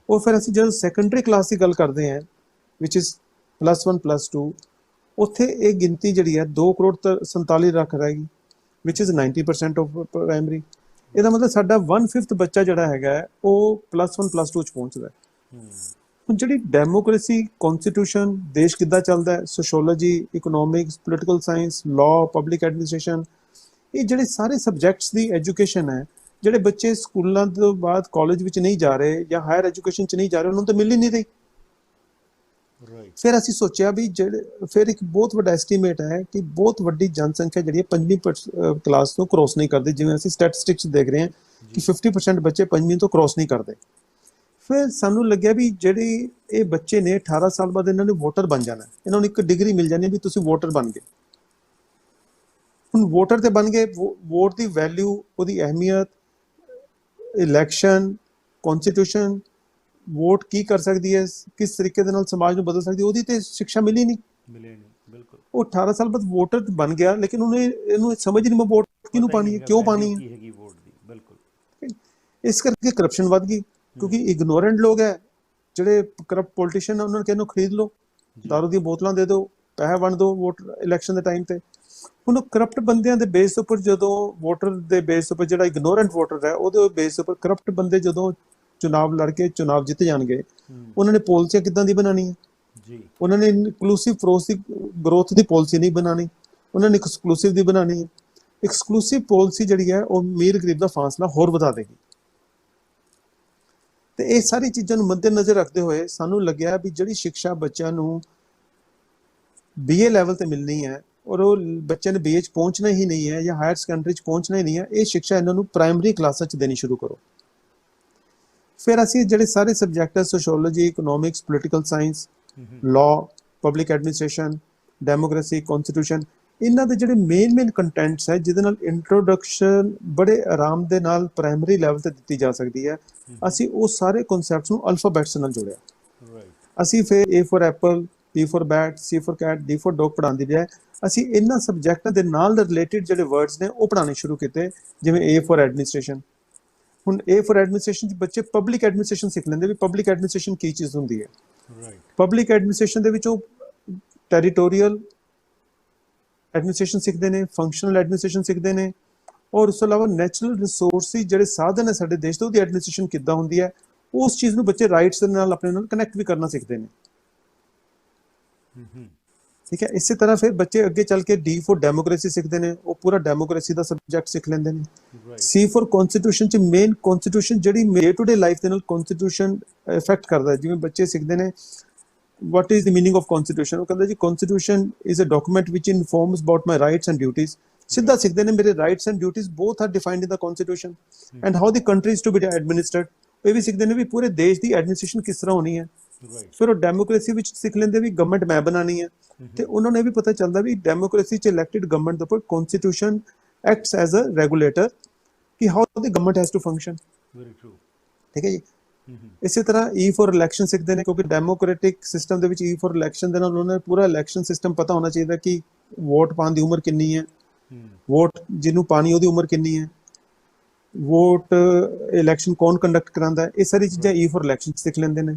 ਉਹ ਫਿਰ ਅਸੀਂ ਜਦੋਂ ਸੈਕੰਡਰੀ ਕਲਾਸ ਦੀ ਗੱਲ ਕਰਦੇ ਹਾਂ which is +1 +2, ਉੱਥੇ ਇਹ ਗਿਣਤੀ ਜਿਹੜੀ ਹੈ 2 ਕਰੋੜ 47 ਲੱਖ ਰਹਿ ਗਈ, which is 90% of primary। ਇਹਦਾ ਮਤਲਬ ਸਾਡਾ 1/5 ਬੱਚਾ ਜਿਹੜਾ ਹੈਗਾ ਉਹ +1 +2 ਚ ਪਹੁੰਚਦਾ ਹੈ। ਹੁਣ ਜਿਹੜੀ ਡੈਮੋਕ੍ਰੇਸੀ, ਕਨਸਟੀਟਿਊਸ਼ਨ, ਦੇਸ਼ ਕਿੱਦਾਂ ਚੱਲਦਾ ਹੈ, sociology, economics, political science, law, public administration, ਇਹ ਜਿਹੜੇ ਸਾਰੇ ਸਬਜੈਕਟਸ ਦੀ ਐਜੂਕੇਸ਼ਨ ਹੈ, ਜਿਹੜੇ ਬੱਚੇ ਸਕੂਲਾਂ ਤੋਂ ਬਾਅਦ ਕਾਲਜ ਵਿੱਚ ਨਹੀਂ ਜਾ ਰਹੇ ਜਾਂ ਹਾਇਰ ਐਜੂਕੇਸ਼ਨ ਚ ਨਹੀਂ ਜਾ ਰਹੇ, ਉਹਨਾਂ ਨੂੰ ਤਾਂ ਮਿਲ ਹੀ ਨਹੀਂ ਰਹੀ। ਫਿਰ ਅਸੀਂ ਸੋਚਿਆ ਵੀ ਫਿਰ ਇੱਕ ਬਹੁਤ ਵੱਡਾ ਐਸਟੀਮੇਟ ਹੈ ਕਿ ਬਹੁਤ ਵੱਡੀ ਜਨਸੰਖਿਆ ਜਿਹੜੀ ਹੈ 5ਵੀਂ ਕਲਾਸ ਤੋਂ ਕ੍ਰੋਸ ਨਹੀਂ ਕਰਦੀ, ਜਿਵੇਂ ਅਸੀਂ ਸਟੈਟਿਸਟਿਕਸ ਦੇਖ ਰਹੇ ਹਾਂ ਕਿ 50% ਬੱਚੇ 5ਵੀਂ ਤੋਂ ਕ੍ਰੋਸ ਨਹੀਂ ਕਰਦੇ। ਫਿਰ ਸਾਨੂੰ ਲੱਗਿਆ ਵੀ ਜਿਹੜੀ ਇਹ ਬੱਚੇ ਨੇ 18 ਸਾਲ ਬਾਅਦ ਇਹਨਾਂ ਨੇ ਵੋਟਰ ਬਣ ਜਾਣਾ, ਇਹਨਾਂ ਨੂੰ ਇੱਕ ਡਿਗਰੀ ਮਿਲ ਜਾਣੀ ਵੀ ਤੁਸੀਂ ਵੋਟਰ ਬਣ ਗਏ। ਹੁਣ ਵੋਟਰ ਤੇ ਬਣ ਗਏ, ਵੋਟ ਦੀ ਵੈਲਿਊ, ਉਹਦੀ ਅਹਿਮੀਅਤ, ਇਲੈਕਸ਼ਨ, ਕਨਸਟੀਟਿਊਸ਼ਨ, ਵੋਟ ਕੀ ਕਰ ਸਕਦੀ ਹੈ, ਕਿਸ ਤਰੀਕੇ ਦੇ ਨਾਲ ਸਮਾਜ ਨੂੰ ਬਦਲ ਸਕਦੀ ਹੈ, ਉਹਦੀ ਤੇ ਸਿੱਖਿਆ ਮਿਲੀ ਨਹੀਂ। ਬਿਲਕੁਲ, ਉਹ 18 ਸਾਲ ਬਾਅਦ ਵੋਟਰ ਬਣ ਗਿਆ, ਲੇਕਿਨ ਇਹਨੂੰ ਸਮਝ ਨਹੀਂ ਵੋਟ ਕਿਹਨੂੰ ਪਾਣੀ ਹੈ, ਕਿਉਂ ਪਾਣੀ ਹੈ। ਵੋਟ ਦੀ ਬਿਲਕੁਲ, ਇਸ ਕਰਕੇ ਕਰਪਸ਼ਨ ਵੱਧ ਗਈ, ਕਿਉਂਕਿ ਇਗਨੋਰੈਂਟ ਲੋਕ ਹੈ ਜਿਹੜੇ ਕਰਪਟ ਪੋਲੀਟੀਸ਼ੀਅਨ, ਉਹਨਾਂ ਨੂੰ ਕਹਿੰਦੇ ਖਰੀਦ ਲਓ, ਦਾਰੂ ਦੀਆਂ ਬੋਤਲਾਂ ਦੇ ਦਿਓ, ਪੈਸੇ ਵੰਡ ਦਿਓ ਵੋਟ ਇਲੈਕਸ਼ਨ ਦੇ ਟਾਈਮ ਤੇ। ਹੁਣ ਕਰਪਟ ਬੰਦਿਆਂ ਦੇ ਬੇਸ ਉੱਪਰ, ਜਦੋਂ ਵੋਟਰ ਦੇ ਬੇਸ ਉੱਪਰ ਜਿਹੜਾ ਇਗਨੋਰੈਂਟ ਵੋਟਰ ਹੈ ਉਹਦੇ ਬੇਸ ਉੱਪਰ ਕਰਪਟ ਬੰਦੇ ਜਦੋਂ ਚੁਣਾਵ ਲੜ ਕੇ ਚੁਣਾਵ ਜਿੱਤ ਜਾਣਗੇ, ਉਹਨਾਂ ਨੇ ਪਾਲਿਸੀਆਂ ਕਿੱਦਾਂ ਦੀ ਬਣਾਉਣੀ ਹੈ ਜੀ। ਉਹਨਾਂ ਨੇ ਇਨਕਲੂਸਿਵ ਗਰੋਥ ਦੀ ਪਾਲਿਸੀ ਨਹੀਂ ਬਣਾਉਣੀ, ਉਹਨਾਂ ਨੇ ਐਕਸਕਲੂਸਿਵ ਦੀ ਬਣਾਉਣੀ ਹੈ। ਐਕਸਕਲੂਸਿਵ ਪਾਲਿਸੀ ਜਿਹੜੀ ਹੈ ਉਹ ਅਮੀਰ ਗਰੀਬ ਦਾ ਫਾਸਲਾ ਹੋਰ ਵਧਾ ਦੇਗੀ। ਤੇ ਇਹ ਸਾਰੀ ਚੀਜ਼ਾਂ ਨੂੰ ਮੱਦੇਨਜ਼ਰ ਰੱਖਦੇ ਹੋਏ ਸਾਨੂੰ ਲੱਗਿਆ ਵੀ ਜਿਹੜੀ ਸਿੱਖਿਆ ਬੱਚਿਆਂ ਨੂੰ BA ਲੈਵਲ ਤੇ ਮਿਲਣੀ ਹੈ ਔਰ ਉਹ ਬੱਚਿਆਂ ਨੇ BA 'ਚ ਪਹੁੰਚਣਾ ਹੀ ਨਹੀਂ ਹੈ ਜਾਂ ਹਾਇਰ ਸੈਕੰਡਰੀ 'ਚ ਪਹੁੰਚਣਾ ਹੀ ਨਹੀਂ ਹੈ, ਇਹ ਸਿੱਖਿਆ ਇਹਨਾਂ ਨੂੰ ਪ੍ਰਾਇਮਰੀ ਕਲਾਸਾਂ 'ਚ ਦੇਣੀ ਸ਼ੁਰੂ ਕਰੋ। ਫਿਰ ਅਸੀਂ ਜਿਹੜੇ ਸਾਰੇ subject, sociology, economics, political science, law, public administration, democracy, constitution, ਇਹਨਾਂ ਦੇ ਜਿਹੜੇ ਮੇਨ ਕੰਟੈਂਟਸ ਹੈ ਜਿਹਦੇ ਨਾਲ ਇੰਟਰੋਡਕਸ਼ਨ ਬੜੇ ਆਰਾਮ ਦੇ ਨਾਲ ਪ੍ਰਾਇਮਰੀ ਲੈਵਲ ਤੇ ਦਿੱਤੀ ਜਾ ਸਕਦੀ ਹੈ, ਅਸੀਂ ਉਹ ਸਾਰੇ ਕਨਸੈਪਟਸ ਨੂੰ ਅਲਫਾਬੈਟਸ ਨਾਲ ਜੋੜਿਆ। ਅਸੀਂ ਫਿਰ A for apple, B for bat, C for cat, D for dog ਪੜ੍ਹਾਉਣ ਦੀ ਬਜਾਏ ਅਸੀਂ ਇਹਨਾਂ ਸਬਜੈਕਟਾਂ ਦੇ ਨਾਲ ਰਿਲੇਟਿਡ ਜਿਹੜੇ ਵਰਡਸ ਨੇ ਉਹ ਪੜ੍ਹਾਉਣੇ ਸ਼ੁਰੂ ਕੀਤੇ, ਜਿਵੇਂ A for ਐਡਮਿਨਿਸਟ੍ਰੇਸ਼ਨ। ਹੁਣ A for ਐਡਮਿਨਿਸਟ੍ਰੇਸ਼ਨ 'ਚ ਬੱਚੇ ਪਬਲਿਕ ਐਡਮਿਨਿਸਟ੍ਰੇਸ਼ਨ ਸਿੱਖ ਲੈਂਦੇ ਵੀ ਪਬਲਿਕ ਐਡਮਿਨਿਸਟ੍ਰੇਸ਼ਨ ਕੀ ਚੀਜ਼ ਹੁੰਦੀ ਹੈ। ਪਬਲਿਕ ਐਡਮਿਨਿਸਟ੍ਰੇਸ਼ਨ ਦੇ ਵਿੱਚ ਉਹ ਟੈਰੀਟੋਰੀਅਲ ਐਡਮਿਨਿਸਟ੍ਰੇਸ਼ਨ ਸਿੱਖਦੇ ਨੇ, ਫੰਕਸ਼ਨਲ ਐਡਮਿਨਿਸਟ੍ਰੇਸ਼ਨ ਸਿੱਖਦੇ ਨੇ, ਔਰ ਉਸ ਤੋਂ ਇਲਾਵਾ ਨੈਚੁਰਲ ਰਿਸੋਰਸਿਸ ਜਿਹੜੇ ਸਾਧਨ ਹੈ ਸਾਡੇ ਦੇਸ਼ ਦੇ, ਉਹਦੀ ਐਡਮਿਨਿਸਟ੍ਰੇਸ਼ਨ ਕਿੱਦਾਂ ਹੁੰਦੀ ਹੈ, ਉਸ ਚੀਜ਼ ਨੂੰ ਬੱਚੇ ਰਾਈਟਸ ਦੇ ਨਾਲ ਆਪਣੇ ਨਾਲ ਕਨੈਕਟ ਵੀ ਕਰਨਾ ਸਿੱਖਦੇ ਨੇ। ਠੀਕ ਹੈ, ਇਸੇ ਤਰ੍ਹਾਂ ਫਿਰ ਬੱਚੇ ਅੱਗੇ ਚੱਲ ਕੇ D for ਡੈਮੋਕ੍ਰੇਸੀ ਸਿੱਖਦੇ ਨੇ, ਉਹ ਪੂਰਾ ਡੈਮੋਕ੍ਰੇਸੀ ਦਾ ਸਬਜੈਕਟ ਸਿੱਖ ਲੈਂਦੇ ਨੇ। C for ਕਨਸਟੀਟਿਊਸ਼ਨ 'ਚ ਮੇਨ ਕਨਸਟੀਟਿਊਸ਼ਨ ਜਿਹੜੀ ਡੇ ਟੂ ਡੇ ਲਾਈਫ ਦੇ ਨਾਲ ਕਨਸਟੀਟਿਊਸ਼ਨ ਇਫੈਕਟ ਕਰਦਾ ਹੈ, ਜਿਵੇਂ ਬੱਚੇ ਸਿੱਖਦੇ ਨੇ what is the meaning of constitution, ਉਹ ਕਹਿੰਦਾ ਜੀ constitution is a document which informs about my rights and duties। ਸਿੱਧਾ ਸਿੱਖਦੇ ਨੇ ਮੇਰੇ rights and duties both are defined in the constitution and how the country is to be administered। ਇਹ ਵੀ ਸਿੱਖਦੇ ਨੇ ਵੀ ਪੂਰੇ ਦੇਸ਼ ਦੀ ਐਡਮਿਨਿਸਟ੍ਰੇਸ਼ਨ ਕਿਸ ਤਰ੍ਹਾਂ ਹੋਣੀ ਹੈ। ਫਿਰ ਉਹ ਡੈਮੋਕ੍ਰੇਸੀ ਵਿੱਚ ਸਿੱਖ ਲੈਂਦੇ ਵੀ ਗਵਰਨਮੈਂਟ ਮੈਂ ਬਣਾਉਣੀ ਹੈ, ਤੇ ਉਹਨਾਂ ਨੂੰ ਇਹ ਵੀ ਪਤਾ ਚੱਲਦਾ ਵੀ ਡੈਮੋਕ੍ਰੇਸੀ 'ਚ ਇਲੈਕਟਿਡ ਗਵਰਨਮੈਂਟ ਦੇ ਉੱਪਰ constitution acts as a regulator ਕਿ how the government has to function. ਠੀਕ ਹੈ ਜੀ। ਇਸੇ ਤਰ੍ਹਾਂ E for ਇਲੈਕਸ਼ਨ ਸਿੱਖਦੇ ਨੇ, ਕਿਉਂਕਿ ਡੈਮੋਕ੍ਰੈਟਿਕ ਸਿਸਟਮ ਦੇ ਵਿੱਚ E for ਇਲੈਕਸ਼ਨ ਦੇ ਨਾਲ ਉਹਨਾਂ ਨੂੰ ਪੂਰਾ ਇਲੈਕਸ਼ਨ ਸਿਸਟਮ ਪਤਾ ਹੋਣਾ ਚਾਹੀਦਾ ਕਿ ਵੋਟ ਪਾਉਣ ਦੀ ਉਮਰ ਕਿੰਨੀ ਹੈ, ਵੋਟ ਜਿਹਨੂੰ ਪਾਣੀ ਉਹਦੀ ਉਮਰ ਕਿੰਨੀ ਹੈ, ਵੋਟ ਇਲੈਕਸ਼ਨ ਕੌਣ ਕੰਡਕਟ ਕਰਾਉਂਦਾ ਹੈ, ਇਹ ਸਾਰੀ ਚੀਜ਼ਾਂ ਈ ਫॉर ਇਲੈਕਸ਼ਨ ਸਿੱਖ ਲੈਂਦੇ ਨੇ।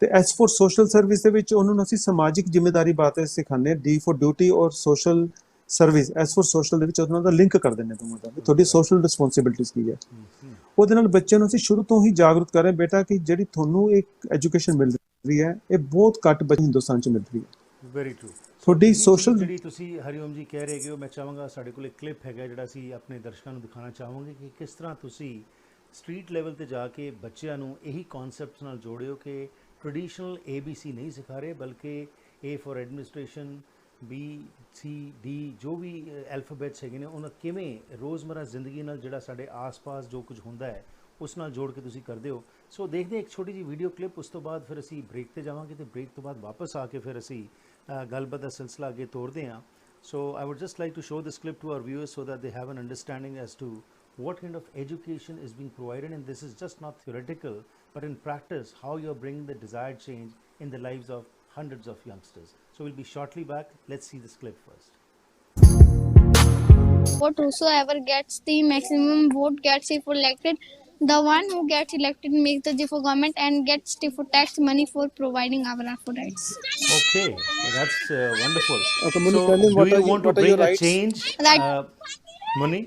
ਤੇ ਐਸ ਫॉर ਸੋਸ਼ਲ ਸਰਵਿਸ ਦੇ ਵਿੱਚ ਉਹਨਾਂ ਨੂੰ ਅਸੀਂ ਸਮਾਜਿਕ ਜ਼ਿੰਮੇਵਾਰੀ ਬਾਰੇ ਸਿਖਾਉਂਦੇ ਹਾਂ, ਡੀ ਫॉर ਡਿਊਟੀ ਔਰ social service, S for social ਦੇ ਵਿੱਚ ਉਹਨਾਂ ਦਾ ਲਿੰਕ ਕਰ ਦਿੰਦੇ ਦੋਵਾਂ ਦਾ ਵੀ ਤੁਹਾਡੀ ਸੋਸ਼ਲ ਰਿਸਪੌਂਸਿਬਿਲਿਟੀਜ਼ ਕੀ ਹੈ। ਉਹਦੇ ਨਾਲ ਬੱਚਿਆਂ ਨੂੰ ਅਸੀਂ ਸ਼ੁਰੂ ਤੋਂ ਹੀ ਜਾਗਰੂਕ ਕਰ ਰਹੇ ਬੇਟਾ ਕਿ ਜਿਹੜੀ ਤੁਹਾਨੂੰ ਇੱਕ ਐਜੂਕੇਸ਼ਨ ਮਿਲ ਰਹੀ ਹੈ ਇਹ ਬਹੁਤ ਘੱਟ ਬੱਚੇ ਹਿੰਦੁਸਤਾਨ 'ਚ ਮਿਲ ਰਹੀ ਹੈ। Very true. ਤੁਹਾਡੀ ਸੋਸ਼ਲ ਜਿਹੜੀ ਤੁਸੀਂ ਹਰੀਓਮ ਜੀ ਕਹਿ ਰਹੇ ਹੋ, ਮੈਂ ਚਾਹਾਂਗਾ ਸਾਡੇ ਕੋਲ ਇੱਕ ਕਲਿੱਪ ਹੈਗਾ ਜਿਹੜਾ ਅਸੀਂ ਆਪਣੇ ਦਰਸ਼ਕਾਂ ਨੂੰ ਦਿਖਾਉਣਾ ਚਾਹਾਂਗੇ ਕਿ ਕਿਸ ਤਰ੍ਹਾਂ ਤੁਸੀਂ ਸਟਰੀਟ ਲੈਵਲ ਤੇ ਜਾ ਕੇ ਬੱਚਿਆਂ ਨੂੰ ਇਹੀ ਕਨਸੈਪਟ ਨਾਲ ਜੋੜਿਓ ਕਿ ਟ੍ਰੈਡੀਸ਼ਨਲ ABC ਨਹੀਂ ਸਿਖਾ ਰਹੇ ਬਲਕਿ A for administration, B C D ਜੋ ਵੀ ਐਲਫਾਬੈਟਸ ਹੈਗੇ ਨੇ ਉਹਨਾਂ ਕਿਵੇਂ ਰੋਜ਼ਮਰਾ ਜ਼ਿੰਦਗੀ ਨਾਲ ਜਿਹੜਾ ਸਾਡੇ ਆਸ-ਪਾਸ ਜੋ ਕੁਝ ਹੁੰਦਾ ਹੈ ਉਸ ਨਾਲ ਜੋੜ ਕੇ ਤੁਸੀਂ ਕਰਦੇ ਹੋ। ਸੋ ਦੇਖਦੇ ਇੱਕ ਛੋਟੀ ਜਿਹੀ ਵੀਡੀਓ ਕਲਿੱਪ, ਉਸ ਤੋਂ ਬਾਅਦ ਫਿਰ ਅਸੀਂ ਬ੍ਰੇਕ ਤੇ ਜਾਵਾਂਗੇ ਤੇ ਬ੍ਰੇਕ ਤੋਂ ਬਾਅਦ ਵਾਪਸ ਆ ਕੇ ਫਿਰ ਅਸੀਂ ਗੱਲਬਾਤ ਦਾ ਸਿਲਸਿਲਾ ਅੱਗੇ ਤੋਰਦੇ ਹਾਂ। So I would just like to show this clip to our viewers so that they have an understanding as to what kind of education is being provided, and this is just not theoretical but in practice how you are bringing the desired change in the lives of hundreds of youngsters. So we'll be shortly back. Let's see this clip first. Vote whosoever gets the maximum vote gets if elected. The one who gets elected makes the for government and gets for tax money for providing our rights. Okay, well, that's wonderful. Okay, Muni, So tell him do what you are want to your bring a rights? change, Right. Muni?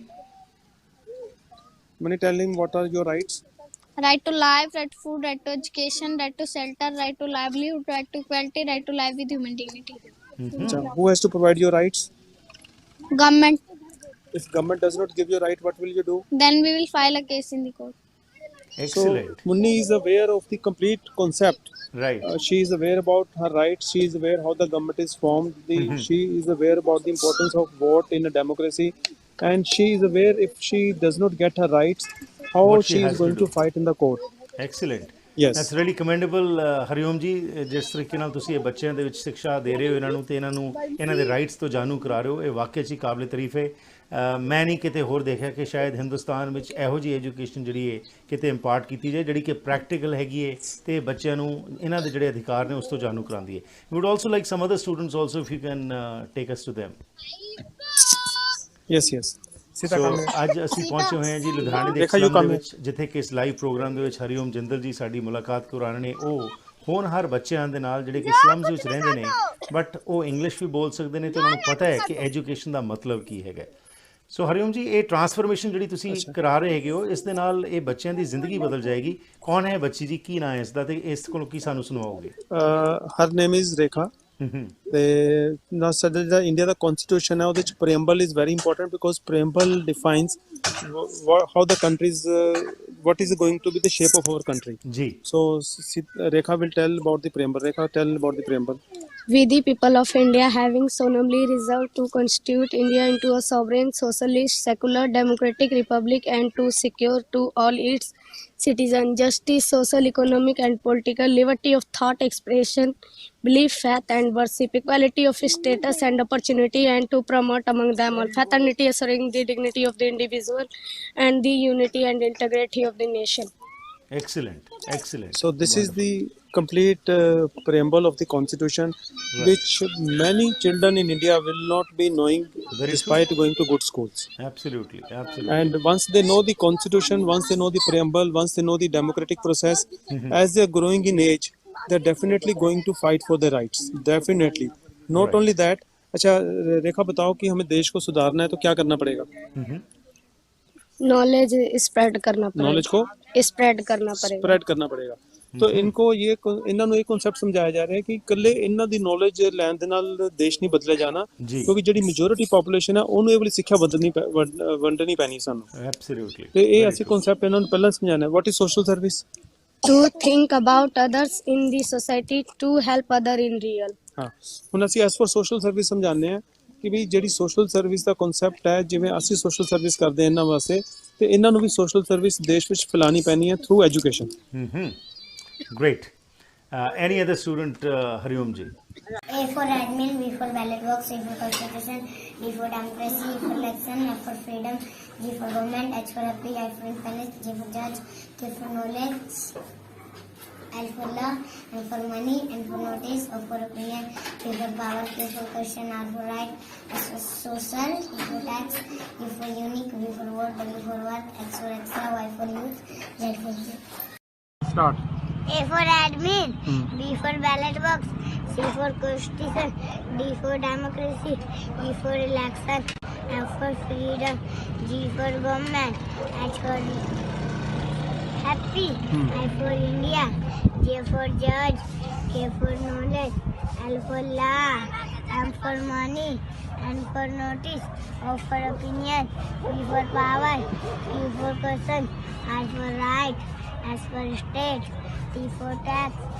Mani, tell him what are your rights. Right to life, right to food, right to education, right to shelter, right to livelihood, right to equality, right to life with human dignity. Who has to provide your rights? Government. If government does not give you right, what will you do? Then we will file a case in the court. Excellent. So Munni is aware of the complete concept. Right. She is aware about her rights. She is aware how the government is formed. She is aware about the importance of vote in a democracy, and she is aware if she does not get her rights, how What she she has is to going do. to fight in the court. Excellent. Yes. That's really commendable, Hari Om ਜੀ, ਜਿਸ ਤਰੀਕੇ ਨਾਲ ਤੁਸੀਂ ਇਹ ਬੱਚਿਆਂ ਦੇ ਵਿੱਚ ਸਿੱਖਿਆ ਦੇ ਰਹੇ ਹੋ ਇਹਨਾਂ ਨੂੰ ਤੇ ਇਹਨਾਂ ਦੇ ਰਾਈਟਸ ਤੋਂ ਜਾਣੂ ਕਰਾ ਰਹੇ ਹੋ, ਇਹ ਵਾਕਈ 'ਚ ਹੀ ਕਾਬਲੇ ਤਾਰੀਫ ਹੈ। ਮੈਂ ਨਹੀਂ ਕਿਤੇ ਹੋਰ ਦੇਖਿਆ ਕਿ ਸ਼ਾਇਦ ਹਿੰਦੁਸਤਾਨ ਵਿੱਚ ਇਹੋ ਜਿਹੀ ਐਜੂਕੇਸ਼ਨ ਜਿਹੜੀ ਹੈ ਕਿਤੇ ਇੰਪਾਰਟ ਕੀਤੀ ਜਾਏ ਜਿਹੜੀ ਕਿ ਪ੍ਰੈਕਟੀਕਲ ਹੈਗੀ ਹੈ ਤੇ ਬੱਚਿਆਂ ਨੂੰ ਇਹਨਾਂ ਦੇ ਜਿਹੜੇ ਅਧਿਕਾਰ ਨੇ ਉਸ ਤੋਂ ਜਾਣੂ ਕਰਾਉਂਦੀ ਹੈ। We would also like some other students also if you can take us to them. Yes. So ਅੱਜ ਅਸੀਂ ਪਹੁੰਚੇ ਹੋਏ ਹਾਂ ਜੀ ਲੁਧਿਆਣੇ ਦੇ ਸਲਮ ਦੇ ਵਿੱਚ, ਜਿੱਥੇ ਕਿ ਇਸ ਲਾਈਵ ਪ੍ਰੋਗਰਾਮ ਦੇ ਵਿੱਚ ਹਰੀਓਮ ਜਿੰਦਲ ਜੀ ਸਾਡੀ ਮੁਲਾਕਾਤ ਕਰਾਉਣ ਨੇ। ਉਹ ਹੋਣਹਾਰ ਬੱਚਿਆਂ ਦੇ ਨਾਲ ਜਿਹੜੇ ਕਿ ਸਲਮਸ ਵਿੱਚ ਰਹਿੰਦੇ ਨੇ ਬਟ ਉਹ ਇੰਗਲਿਸ਼ ਵੀ ਬੋਲ ਸਕਦੇ ਨੇ ਤੇ ਉਹਨਾਂ ਨੂੰ ਪਤਾ ਹੈ ਕਿ ਐਜੂਕੇਸ਼ਨ ਦਾ ਮਤਲਬ ਕੀ ਹੈਗਾ। ਸੋ ਹਰੀਓਮ ਜੀ, ਇਹ ਟਰਾਂਸਫਰਮੇਸ਼ਨ ਜਿਹੜੀ ਤੁਸੀਂ ਕਰਾ ਰਹੇ ਹੈਗੇ ਹੋ ਇਸ ਦੇ ਨਾਲ ਇਹ ਬੱਚਿਆਂ ਦੀ ਜ਼ਿੰਦਗੀ ਬਦਲ ਜਾਏਗੀ। ਕੌਣ ਹੈ ਬੱਚੀ ਜੀ, ਕੀ ਨਾਂ ਹੈ ਇਸ ਦਾ ਤੇ ਇਸ ਕੋਲੋਂ ਕੀ ਸਾਨੂੰ ਸੁਣਾਓਗੇ? Her name is Rekha. ਤੇ ਨਾ ਸਾਡਾ ਜਿਹੜਾ ਇੰਡੀਆ ਦਾ ਕਨਸਟੀਟਿਊਸ਼ਨ ਹੈ ਉਹਦੇ ਚ preamble is very important because preamble defines how the country's what is going to be the shape of our country. ਜੀ। So Rekha will tell about the preamble. Rekha, tell about the preamble. We the people of India having solemnly resolved to constitute India into a sovereign, socialist, secular, democratic republic and to secure to all its citizens justice, social, economic and political liberty of thought expression, belief, faith and worship, equality of status and opportunity, and to promote among them all fraternity, assuring the dignity of the individual and the unity and integrity of the nation. Excellent. So this is the complete preamble of the constitution, which many children in India will not be knowing despite going to good schools. Absolutely. And once they know the constitution, once they know the preamble, once they know the democratic process, as they are growing in age, they are definitely going to fight for their rights. Definitely. Not only that. अच्छा रेखा बताओ कि हमें देश को सुधारना है तो क्या करना पड़ेगा? नॉलेज स्प्रेड करना पड़ेगा। नॉलेज को स्प्रेड करना पड़ेगा। तो इनको ये ਇਹਨਾਂ ਨੂੰ ਇਹ ਕਨਸੈਪਟ ਸਮਝਾਇਆ ਜਾ ਰਿਹਾ ਹੈ ਕਿ ਇਕੱਲੇ ਇਹਨਾਂ ਦੀ ਨੌਲੇਜ ਲੈਣ ਦੇ ਨਾਲ ਦੇਸ਼ ਨਹੀਂ ਬਦਲਿਆ ਜਾਣਾ, ਕਿਉਂਕਿ ਜਿਹੜੀ ਮੈਜੋਰਿਟੀ ਪੋਪੂਲੇਸ਼ਨ ਹੈ ਉਹਨੂੰ ਇਹ ਵਾਲੀ ਸਿੱਖਿਆ ਵੰਡਣੀ ਪੈਣੀ ਸਾਨੂੰ। ਐਬਸੋਲੂਟਲੀ। ਤੇ ਇਹ ਅਸੀਂ ਕਨਸੈਪਟ ਇਹਨਾਂ ਨੂੰ ਪਹਿਲਾਂ ਸਮਝਾਣਾ। What is social service? To think about others in the society, to help other in real. ਹਾਂ, ਹੁਣ ਅਸੀਂ ਐਸ ਫॉर ਸੋਸ਼ਲ ਸਰਵਿਸ ਸਮਝਾਉਂਦੇ ਹਾਂ ਕਿ ਵੀ ਜਿਹੜੀ ਸੋਸ਼ਲ ਸਰਵਿਸ ਦਾ ਕਨਸੈਪਟ ਹੈ, ਜਿਵੇਂ ਅਸੀਂ ਸੋਸ਼ਲ ਸਰਵਿਸ ਕਰਦੇ ਹਾਂ ਇਹਨਾਂ ਵਾਸਤੇ, ਤੇ ਇਹਨਾਂ ਨੂੰ ਵੀ ਸੋਸ਼ਲ ਸਰਵਿਸ ਦੇਸ਼ ਵਿੱਚ ਫੈਲਾਣੀ ਪੈਣੀ ਹੈ through education. Great. Any other student, Hariom ji? A for admin, B for ballot box, C for constitution, D for democracy, E for election, F for freedom, G for government, H for happy, I for independence, J for judge, K for knowledge, L for love, M for money, N for notice, O for opinion, P for power, Q for question, R for right, S for social, T for tax, U for unique, V for word, W for work, X for extra, Y for youth, Z for Z. Start. A for admin, B for ballot box, C for constitution, D for democracy, E for election, F for freedom, G for government, H for happy, I for India, J for judge, K for knowledge, L for law, M for money, N for notice, O for opinion, P for power, Q for question, R for right, S for state, T for tax,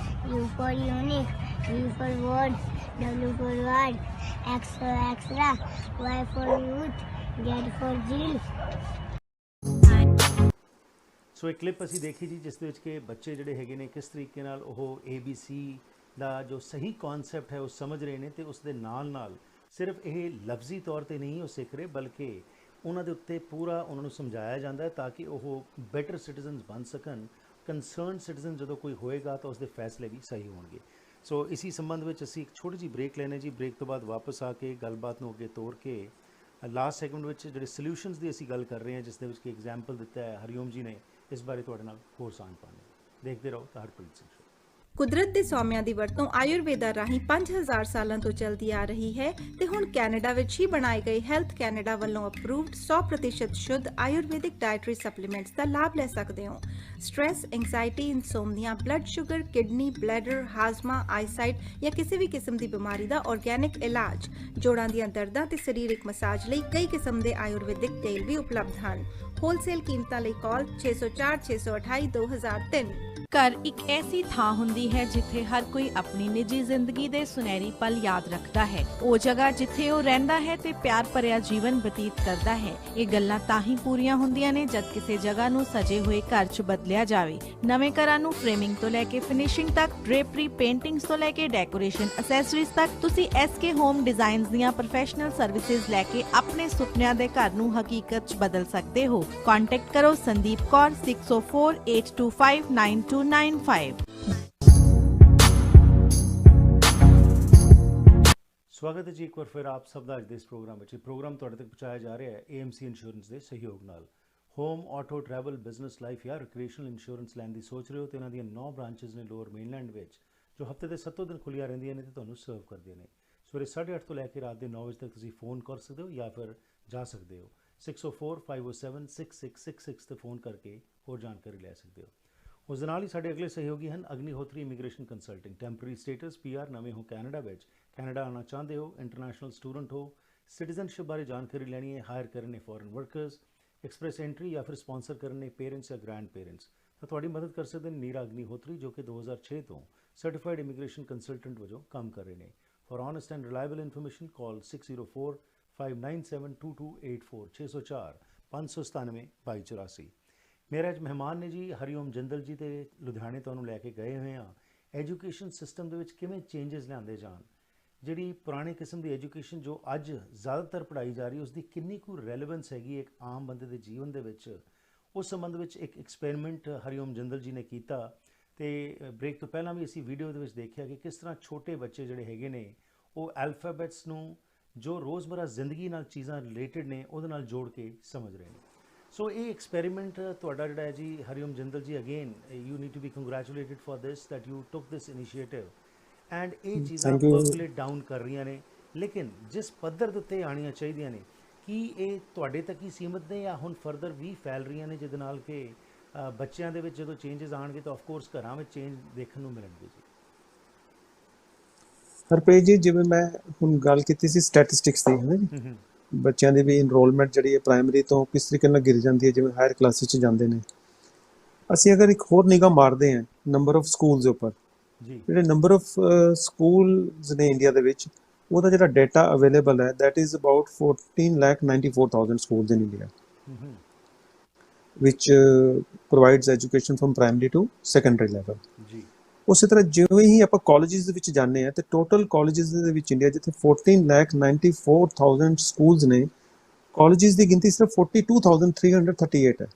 U for unique, V for word, W for word, X for extra, Y for youth, Z for zeal. ਸੋ ਇੱਕ clip ਅਸੀਂ ਦੇਖੀ ਜੀ ਜਿਸ ਦੇ ਵਿੱਚ ਕਿ ਬੱਚੇ ਜਿਹੜੇ ਹੈਗੇ ਨੇ ਕਿਸ ਤਰੀਕੇ ਨਾਲ ਉਹ ABC ਦਾ ਜੋ ਸਹੀ ਕਨਸੈਪਟ ਹੈ ਉਹ ਸਮਝ ਰਹੇ ਨੇ ਤੇ ਉਸ ਦੇ ਨਾਲ ਨਾਲ ਸਿਰਫ ਇਹ ਲਫ਼ਜ਼ੀ ਤੌਰ ਤੇ ਨਹੀਂ ਉਹ ਸਿੱਖ ਰਹੇ ਬਲਕਿ ਉਹਨਾਂ ਦੇ ਉੱਤੇ ਪੂਰਾ ਉਹਨਾਂ ਨੂੰ ਸਮਝਾਇਆ ਜਾਂਦਾ ਹੈ ਤਾਂ ਕਿ ਉਹ ਬੈਟਰ ਸਿਟੀਜ਼ਨਸ ਬਣ ਸਕਣ। ਕੰਸਰਨ ਸਿਟੀਜ਼ਨ ਜਦੋਂ ਕੋਈ ਹੋਏਗਾ ਤਾਂ ਉਸਦੇ ਫੈਸਲੇ ਵੀ ਸਹੀ ਹੋਣਗੇ। ਸੋ ਇਸੀ ਸੰਬੰਧ ਵਿੱਚ ਅਸੀਂ ਇੱਕ ਛੋਟੀ ਜਿਹੀ ਬ੍ਰੇਕ ਲੈਣੇ ਜੀ। ਬ੍ਰੇਕ ਤੋਂ ਬਾਅਦ ਵਾਪਸ ਆ ਕੇ ਗੱਲਬਾਤ ਨੂੰ ਅੱਗੇ ਤੋਰ ਕੇ ਲਾਸਟ ਸੈਗਮੈਂਟ ਵਿੱਚ ਜਿਹੜੇ ਸੋਲਿਊਸ਼ਨਸ ਦੀ ਅਸੀਂ ਗੱਲ ਕਰ ਰਹੇ ਹਾਂ ਜਿਸ ਦੇ ਵਿੱਚ ਕਿ ਐਗਜ਼ਾਮਪਲ ਦਿੱਤਾ ਹੈ ਹਰੀਓਮ ਜੀ ਨੇ, ਇਸ ਬਾਰੇ ਤੁਹਾਡੇ ਨਾਲ ਹੋਰ ਸਾਂਝ ਪਾਣੀ। ਦੇਖਦੇ ਰਹੋ ਤਾਂ ਹਰਪ੍ਰੀਤ ਸਿੰਘ। ਕੁਦਰਤ ਦੇ ਸੌਮਿਆਂ ਦੀ ਵਰਤੋਂ ਆਯੁਰਵੇਦਾ ਰਾਹੀਂ 5000 ਸਾਲਾਂ ਤੋਂ ਚੱਲਦੀ ਆ ਰਹੀ ਹੈ ਤੇ ਹੁਣ ਕੈਨੇਡਾ ਵਿੱਚ ਹੀ ਬਣਾਏ ਗਏ ਹੈਲਥ ਕੈਨੇਡਾ ਵੱਲੋਂ ਅਪਰੂਵਡ 100% ਸ਼ੁੱਧ ਆਯੁਰਵੈਦਿਕ ਡਾਇਟਰੀ ਸਪਲੀਮੈਂਟਸ ਦਾ ਲਾਭ ਲੈ ਸਕਦੇ ਹੋ। Stress, anxiety, insomnia, blood sugar, kidney, bladder, ਹਾਜ਼ਮਾ, ਆਈਸਾਈਟ ਜਾਂ ਕਿਸੇ ਵੀ ਕਿਸਮ ਦੀ ਬਿਮਾਰੀ ਦਾ ਆਰਗੈਨਿਕ ਇਲਾਜ, ਜੋੜਾਂ ਦੀਆਂ ਦਰਦਾਂ ਤੇ ਸਰੀਰਕ ਮਸਾਜ ਲਈ ਕਈ ਕਿਸਮ ਦੇ ਆਯੁਰਵੈਦਿਕ ਤੇਲ ਵੀ ਉਪਲਬਧ ਹਨ। ਹੋਲਸੇਲ ਕੀਮਤਾਂ ਲਈ ਕਾਲ 604 628 2003। ਘਰ ਇੱਕ ਐਸੀ ਥਾਂ ਹੁੰਦੀ ਹੈ ਜਿੱਥੇ ਹਰ ਕੋਈ ਆਪਣੀ ਨਿੱਜੀ ਜ਼ਿੰਦਗੀ ਦੇ ਸੁਨਹਿਰੀ ਪਲ ਯਾਦ ਰੱਖਦਾ ਹੈ। ਉਹ ਜਗ੍ਹਾ ਜਿੱਥੇ ਉਹ ਰਹਿੰਦਾ ਹੈ ਤੇ ਪਿਆਰ ਭਰਿਆ ਜੀਵਨ ਬਤੀਤ ਕਰਦਾ ਹੈ। ਇਹ ਗੱਲਾਂ ਤਾਂ ਹੀ ਪੂਰੀਆਂ ਹੁੰਦੀਆਂ ਨੇ ਜਦ ਕਿਸੇ ਜਗ੍ਹਾ ਨੂੰ ਸਜੇ ਹੋਏ ਘਰ 'ਚ ਬਦਲਿਆ ਜਾਵੇ। ਨਵੇਂ ਘਰਾਂ ਨੂੰ ਫਰੇਮਿੰਗ ਤੋਂ ਲੈ ਕੇ ਫਿਨਿਸ਼ਿੰਗ ਤੱਕ, ਡ੍ਰੇਪਰੀ, ਪੇਂਟਿੰਗਸ ਤੋਂ ਲੈ ਕੇ ਡੈਕੋਰੇਸ਼ਨ ਅਸੈਸਰੀਜ਼ ਤੱਕ, ਤੁਸੀਂ SK ਹੋਮ ਡਿਜ਼ਾਈਨਸ ਦੀਆਂ ਪ੍ਰੋਫੈਸ਼ਨਲ ਸਰਵਿਸਿਜ਼ ਲੈ ਕੇ ਆਪਣੇ ਸੁਪਨਿਆਂ ਦੇ ਘਰ ਨੂੰ ਹਕੀਕਤ 'ਚ ਬਦਲ ਸਕਦੇ ਹੋ। ਕੰਟੈਕਟ ਕਰੋ ਸੰਦੀਪ ਕੌਰ 6048259295। ਸਵਾਗਤ ਹੈ ਜੀ ਇੱਕ ਵਾਰ ਫਿਰ ਆਪ ਸਭ ਦਾ ਅੱਜ ਦੇ ਇਸ ਪ੍ਰੋਗਰਾਮ ਵਿੱਚ। ਇਹ ਪ੍ਰੋਗਰਾਮ ਤੁਹਾਡੇ ਤੱਕ ਪਹੁੰਚਾਇਆ ਜਾ ਰਿਹਾ ਹੈ AMC ਇੰਸ਼ੋਰੈਂਸ ਦੇ ਸਹਿਯੋਗ ਨਾਲ। Home, auto, travel, business, life ਜਾਂ ਰਿਕ੍ਰੀਏਸ਼ਨਲ ਇੰਸ਼ੋਰੈਂਸ ਲੈਣ ਦੀ ਸੋਚ ਰਹੇ ਹੋ ਤੇ ਇਹਨਾਂ ਦੀਆਂ 9 ਬ੍ਰਾਂਚਿਸ ਨੇ ਲੋਅਰ ਮੇਨਲੈਂਡ ਵਿੱਚ ਜੋ ਹਫਤੇ ਦੇ 7 ਦਿਨ ਖੁੱਲੀਆਂ ਰਹਿੰਦੀਆਂ ਨੇ ਤੇ ਤੁਹਾਨੂੰ ਸਰਵ ਕਰਦੀਆਂ ਨੇ। ਸਵੇਰੇ 8:30 ਤੋਂ ਲੈ ਕੇ ਰਾਤ ਦੇ 9 ਵਜੇ ਤੱਕ ਤੁਸੀਂ ਫੋਨ ਕਰ ਸਕਦੇ ਹੋ ਜਾਂ ਫਿਰ ਜਾ ਸਕਦੇ ਹੋ। 6045076666 ਤੇ ਫੋਨ ਕਰਕੇ ਹੋਰ ਜਾਣਕਾਰੀ ਲੈ ਸਕਦੇ ਹੋ। ਉਸ ਦੇ ਨਾਲ ਹੀ ਸਾਡੇ ਅਗਲੇ ਸਹਿਯੋਗੀ ਹਨ Agnihotri immigration consulting. Temporary status PR, ਨਵੇਂ ਹੋ ਕੈਨੇਡਾ ਵਿੱਚ, ਕੈਨੇਡਾ ਆਉਣਾ ਚਾਹੁੰਦੇ ਹੋ, ਇੰਟਰਨੈਸ਼ਨਲ ਸਟੂਡੈਂਟ ਹੋ, ਸਿਟੀਜ਼ਨਸ਼ਿਪ ਬਾਰੇ ਜਾਣਕਾਰੀ ਲੈਣੀ ਹੈ, ਹਾਇਰ ਕਰਨੇ ਫੋਰਨ ਵਰਕਰਸ, ਐਕਸਪ੍ਰੈਸ ਐਂਟਰੀ ਜਾਂ ਫਿਰ ਸਪਾਂਸਰ ਕਰਨੇ ਪੇਰੈਂਟਸ ਜਾਂ ਗ੍ਰੈਂਡ ਪੇਰੈਂਟਸ, ਤਾਂ ਤੁਹਾਡੀ ਮਦਦ ਕਰ ਸਕਦੇ ਨੇ ਨੀਰਾ ਅਗਨੀਹੋਤਰੀ ਜੋ ਕਿ 2006 ਤੋਂ ਸਰਟੀਫਾਈਡ ਇਮੀਗ੍ਰੇਸ਼ਨ ਕੰਸਲਟੈਂਟ ਵਜੋਂ ਕੰਮ ਕਰ ਰਹੇ ਨੇ। For honest and reliable information call 6045972284 604 597 2284। मेरा ਅੱਜ ਮਹਿਮਾਨ ਨੇ ਜੀ ਹਰੀਓਮ ਜਿੰਦਲ ਜੀ ਤੇ ਲੁਧਿਆਣੇ ਤੁਹਾਨੂੰ ਲੈ ਕੇ ਗਏ ਹੋਏ ਆ ਐਜੂਕੇਸ਼ਨ ਸਿਸਟਮ ਦੇ ਵਿੱਚ ਕਿਵੇਂ ਚੇਂਜਸ ਲਿਆਂਦੇ ਜਾਣ। ਜਿਹੜੀ ਪੁਰਾਣੇ ਕਿਸਮ ਦੀ ਐਜੂਕੇਸ਼ਨ ਜੋ ਅੱਜ ਜ਼ਿਆਦਾਤਰ ਪੜ੍ਹਾਈ ਜਾ ਰਹੀ ਉਸ ਦੀ ਕਿੰਨੀ ਕੁ ਰੈਲੇਵੈਂਸ ਹੈਗੀ ਇੱਕ ਆਮ ਬੰਦੇ ਦੇ ਜੀਵਨ ਦੇ ਵਿੱਚ, ਉਸ ਸੰਬੰਧ ਵਿੱਚ ਇੱਕ ਐਕਸਪੈਰੀਮੈਂਟ ਹਰੀਓਮ ਜਿੰਦਲ ਜੀ ਨੇ ਕੀਤਾ। ਤੇ ਬ੍ਰੇਕ ਤੋਂ ਪਹਿਲਾਂ ਵੀ ਅਸੀਂ ਵੀਡੀਓ ਦੇ ਵਿੱਚ ਦੇਖਿਆ ਕਿ ਕਿਸ ਤਰ੍ਹਾਂ ਛੋਟੇ ਬੱਚੇ ਜਿਹੜੇ ਹੈਗੇ ਨੇ ਉਹ ਐਲਫਾਬੈਟਸ ਨੂੰ ਜੋ ਰੋਜ਼ਮਰਾ ਜ਼ਿੰਦਗੀ ਨਾਲ ਚੀਜ਼ਾਂ ਰਿਲੇਟਡ ਨੇ ਉਹਦੇ ਨਾਲ ਜੋੜ ਕੇ ਸਮਝ ਰਹੇ ਨੇ। ਸੋ ਇਹ ਐਕਸਪੈਰੀਮੈਂਟ ਤੁਹਾਡਾ ਜਿਹੜਾ ਹੈ ਜੀ Hariom Jindal ji, again you need to be congratulated for this that you took this initiative and ਇਹ ਚੀਜ਼ਾਂ ਪਰਕੁਲੇਟ ਡਾਊਨ ਕਰ ਰਹੀਆਂ ਨੇ, ਲੇਕਿਨ ਜਿਸ ਪੱਧਰ ਦੇ ਉੱਤੇ ਆਉਣੀਆਂ ਚਾਹੀਦੀਆਂ ਨੇ ਕੀ ਇਹ ਤੁਹਾਡੇ ਤੱਕ ਹੀ ਸੀਮਿਤ ਨੇ ਜਾਂ ਹੁਣ ਫਰਦਰ ਵੀ ਫੈਲ ਰਹੀਆਂ ਨੇ ਜਿਹਦੇ ਨਾਲ ਕਿ ਬੱਚਿਆਂ ਦੇ ਵਿੱਚ ਜਦੋਂ ਚੇਂਜਸ ਆਉਣਗੇ ਤਾਂ ਆਫਕੋਰਸ ਘਰਾਂ ਵਿੱਚ ਚੇਂਜ ਦੇਖਣ ਨੂੰ ਮਿਲਣਗੇ ਜੀ। ਹਰਪ੍ਰੀਤ ਜੀ, ਜਿਵੇਂ ਮੈਂ ਹੁਣ ਗੱਲ ਕੀਤੀ ਸੀ ਸਟੈਟਿਸਟਿਕਸ ਦੀ, ਹੈ ਨਾ ਜੀ, ਬੱਚਿਆਂ ਦੀ ਵੀ ਇਨਰੋਲਮੈਂਟ ਜਿਹੜੀ ਹੈ ਪ੍ਰਾਇਮਰੀ ਤੋਂ ਕਿਸ ਤਰੀਕੇ ਨਾਲ ਗਿਰ ਜਾਂਦੀ ਹੈ ਜਿਵੇਂ ਹਾਇਰ ਕਲਾਸਿਸ 'ਚ ਜਾਂਦੇ ਨੇ। ਅਸੀਂ ਅਗਰ ਇੱਕ ਹੋਰ ਨਿਗਾਹ ਮਾਰਦੇ ਹਾਂ ਨੰਬਰ ਆਫ ਸਕੂਲਸ ਦੇ ਉੱਪਰ, ਜਿਹੜੇ ਨੰਬਰ ਆਫ ਸਕੂਲਸ ਨੇ ਇੰਡੀਆ ਦੇ ਵਿੱਚ, ਉਹਦਾ ਜਿਹੜਾ ਡੇਟਾ ਅਵੇਲੇਬਲ ਹੈ that is about 14,94,000 schools in India which provides education from primary to secondary level। ਉਸੇ ਤਰ੍ਹਾਂ ਜਿਵੇਂ ਹੀ ਆਪਾਂ ਕਾਲਜਿਸ ਦੇ ਵਿੱਚ ਜਾਂਦੇ ਹਾਂ ਤੇ ਟੋਟਲ ਕਾਲਜਿਸ ਦੇ ਵਿੱਚ ਇੰਡੀਆ ਜਿੱਥੇ 14,94,000 ਸਕੂਲਸ ਨੇ, ਕਾਲਜਿਸ ਦੀ ਗਿਣਤੀ ਸਿਰਫ 42,338 ਹੈ।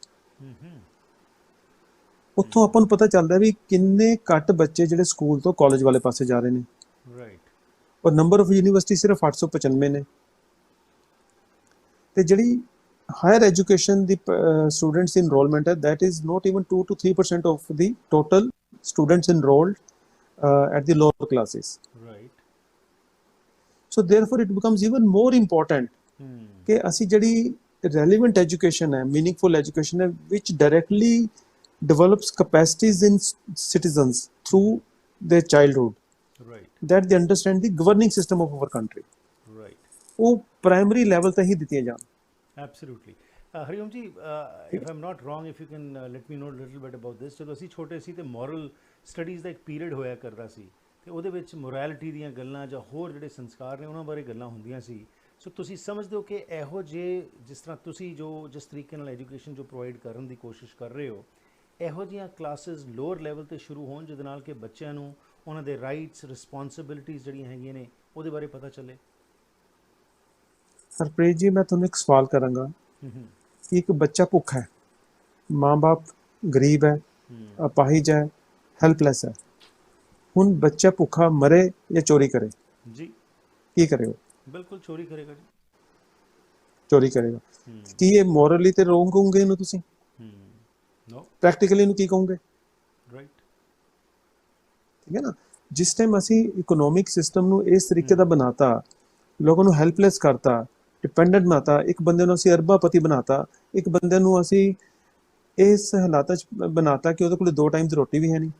ਉੱਥੋਂ ਆਪਾਂ ਨੂੰ ਪਤਾ ਚੱਲਦਾ ਵੀ ਕਿੰਨੇ ਘੱਟ ਬੱਚੇ ਜਿਹੜੇ ਸਕੂਲ ਤੋਂ ਕਾਲਜ ਵਾਲੇ ਪਾਸੇ ਜਾ ਰਹੇ ਨੇ, ਰਾਈਟ, ਔਰ ਨੰਬਰ ਆਫ ਯੂਨੀਵਰਸਿਟੀ ਸਿਰਫ 895 ਨੇ। ਤੇ ਜਿਹੜੀ ਹਾਇਰ ਐਜੂਕੇਸ਼ਨ ਦੀ ਸਟੂਡੈਂਟਸ ਇਨਰੋਲਮੈਂਟ ਹੈ, that is not even 2 to 3% of the total students enrolled at the lower classes. Right, So therefore it becomes even more important ਕਿ ਅਸੀਂ ਜਿਹੜੀ relevant education ਹੈ, meaningful education ਹੈ, which directly develops capacities in citizens through their childhood, right, that they understand the governing system of our country, right, ਉਹ primary level ਤੇ ਹੀ ਦਿੱਤੀਆਂ ਜਾਣ। Absolutely. Hariom ji, if I'm not wrong, if you can let me know little bit about this. ਜਦੋਂ ਅਸੀਂ ਛੋਟੇ ਸੀ ਤੇ moral studies ਦਾ ਇੱਕ ਪੀਰੀਅਡ ਹੋਇਆ ਕਰਦਾ ਸੀ, ਤੇ ਉਹਦੇ ਵਿੱਚ ਮੋਰੈਲਿਟੀ ਦੀਆਂ ਗੱਲਾਂ ਜਾਂ ਹੋਰ ਜਿਹੜੇ ਸੰਸਕਾਰ ਨੇ ਉਹਨਾਂ ਬਾਰੇ ਗੱਲਾਂ ਹੁੰਦੀਆਂ ਸੀ। ਸੋ ਤੁਸੀਂ ਸਮਝਦੇ ਹੋ ਕਿ ਇਹੋ ਜਿਹੇ, ਜਿਸ ਤਰ੍ਹਾਂ ਤੁਸੀਂ ਜਿਸ ਤਰੀਕੇ ਨਾਲ ਐਜੂਕੇਸ਼ਨ ਜੋ ਪ੍ਰੋਵਾਈਡ ਕਰਨ ਦੀ ਕੋਸ਼ਿਸ਼ ਕਰ ਰਹੇ ਹੋ, ਇਹੋ ਜਿਹੀਆਂ ਕਲਾਸਿਸ ਲੋਅਰ ਲੈਵਲ 'ਤੇ ਸ਼ੁਰੂ ਹੋਣ ਜਿਹਦੇ ਨਾਲ ਕਿ ਬੱਚਿਆਂ ਨੂੰ ਉਹਨਾਂ ਦੇ ਰਾਈਟਸ, ਰਿਸਪੌਂਸਿਬਿਲਿਟੀਜ਼ ਜਿਹੜੀਆਂ ਹੈਗੀਆਂ ਨੇ ਉਹਦੇ ਬਾਰੇ ਪਤਾ ਚੱਲੇ? ਹਰਪ੍ਰੀਤ ਜੀ, ਮੈਂ ਤੁਹਾਨੂੰ ਇੱਕ ਸਵਾਲ ਕਰਾਂਗਾ ਕਿ ਇੱਕ ਬੱਚਾ ਭੁੱਖਾ ਹੈ, ਮਾਂ-ਬਾਪ ਗਰੀਬ ਹੈ, ਅਪਾਹਿਜ ਹੈ, ਹੈਲਪਲੈਸ ਹੈ। ਹੁਣ ਬੱਚਾ ਭੁੱਖਾ ਮਰੇ ਜਾਂ ਚੋਰੀ ਕਰੇ, ਜੀ ਕੀ ਕਰੇਗਾ? ਬਿਲਕੁਲ ਚੋਰੀ ਕਰੇਗਾ ਜੀ, ਚੋਰੀ ਕਰੇਗਾ। ਕੀ ਇਹ ਮੋਰਲੀ ਤੇ ਰੋਂਗ ਕਹੋਗੇ ਇਹਨੂੰ ਤੁਸੀਂ? ਨੋ, ਪ੍ਰੈਕਟੀਕਲੀ ਇਹਨੂੰ ਕੀ ਕਹੋਗੇ? ਰਾਈਟ, ਠੀਕ ਹੈ ਨਾ। ਜਿਸ ਟਾਈਮ ਅਸੀਂ ਇਕਨੋਮਿਕ ਸਿਸਟਮ ਨੂੰ ਇਸ ਤਰੀਕੇ ਦਾ ਬਣਾਤਾ, ਲੋਕਾਂ ਨੂੰ ਹੈਲਪਲੈਸ ਕਰਤਾ, ਡਿਪੈਂਡੈਂਟ ਬਣਾਤਾ, ਇੱਕ ਬੰਦੇ ਨੂੰ ਅਸੀਂ ਅਰਬਾਪਤੀ ਬਣਾਤਾ, ਇੱਕ ਬੰਦੇ ਨੂੰ ਅਸੀਂ ਇਸ ਹਾਲਾਤਾਂ 'ਚ ਬਣਾਤਾ ਕਿ ਉਹਦੇ ਕੋਲ 2 ਟਾਈਮ ਦੀ ਰੋਟੀ ਵੀ ਹੈ ਨਹੀਂ,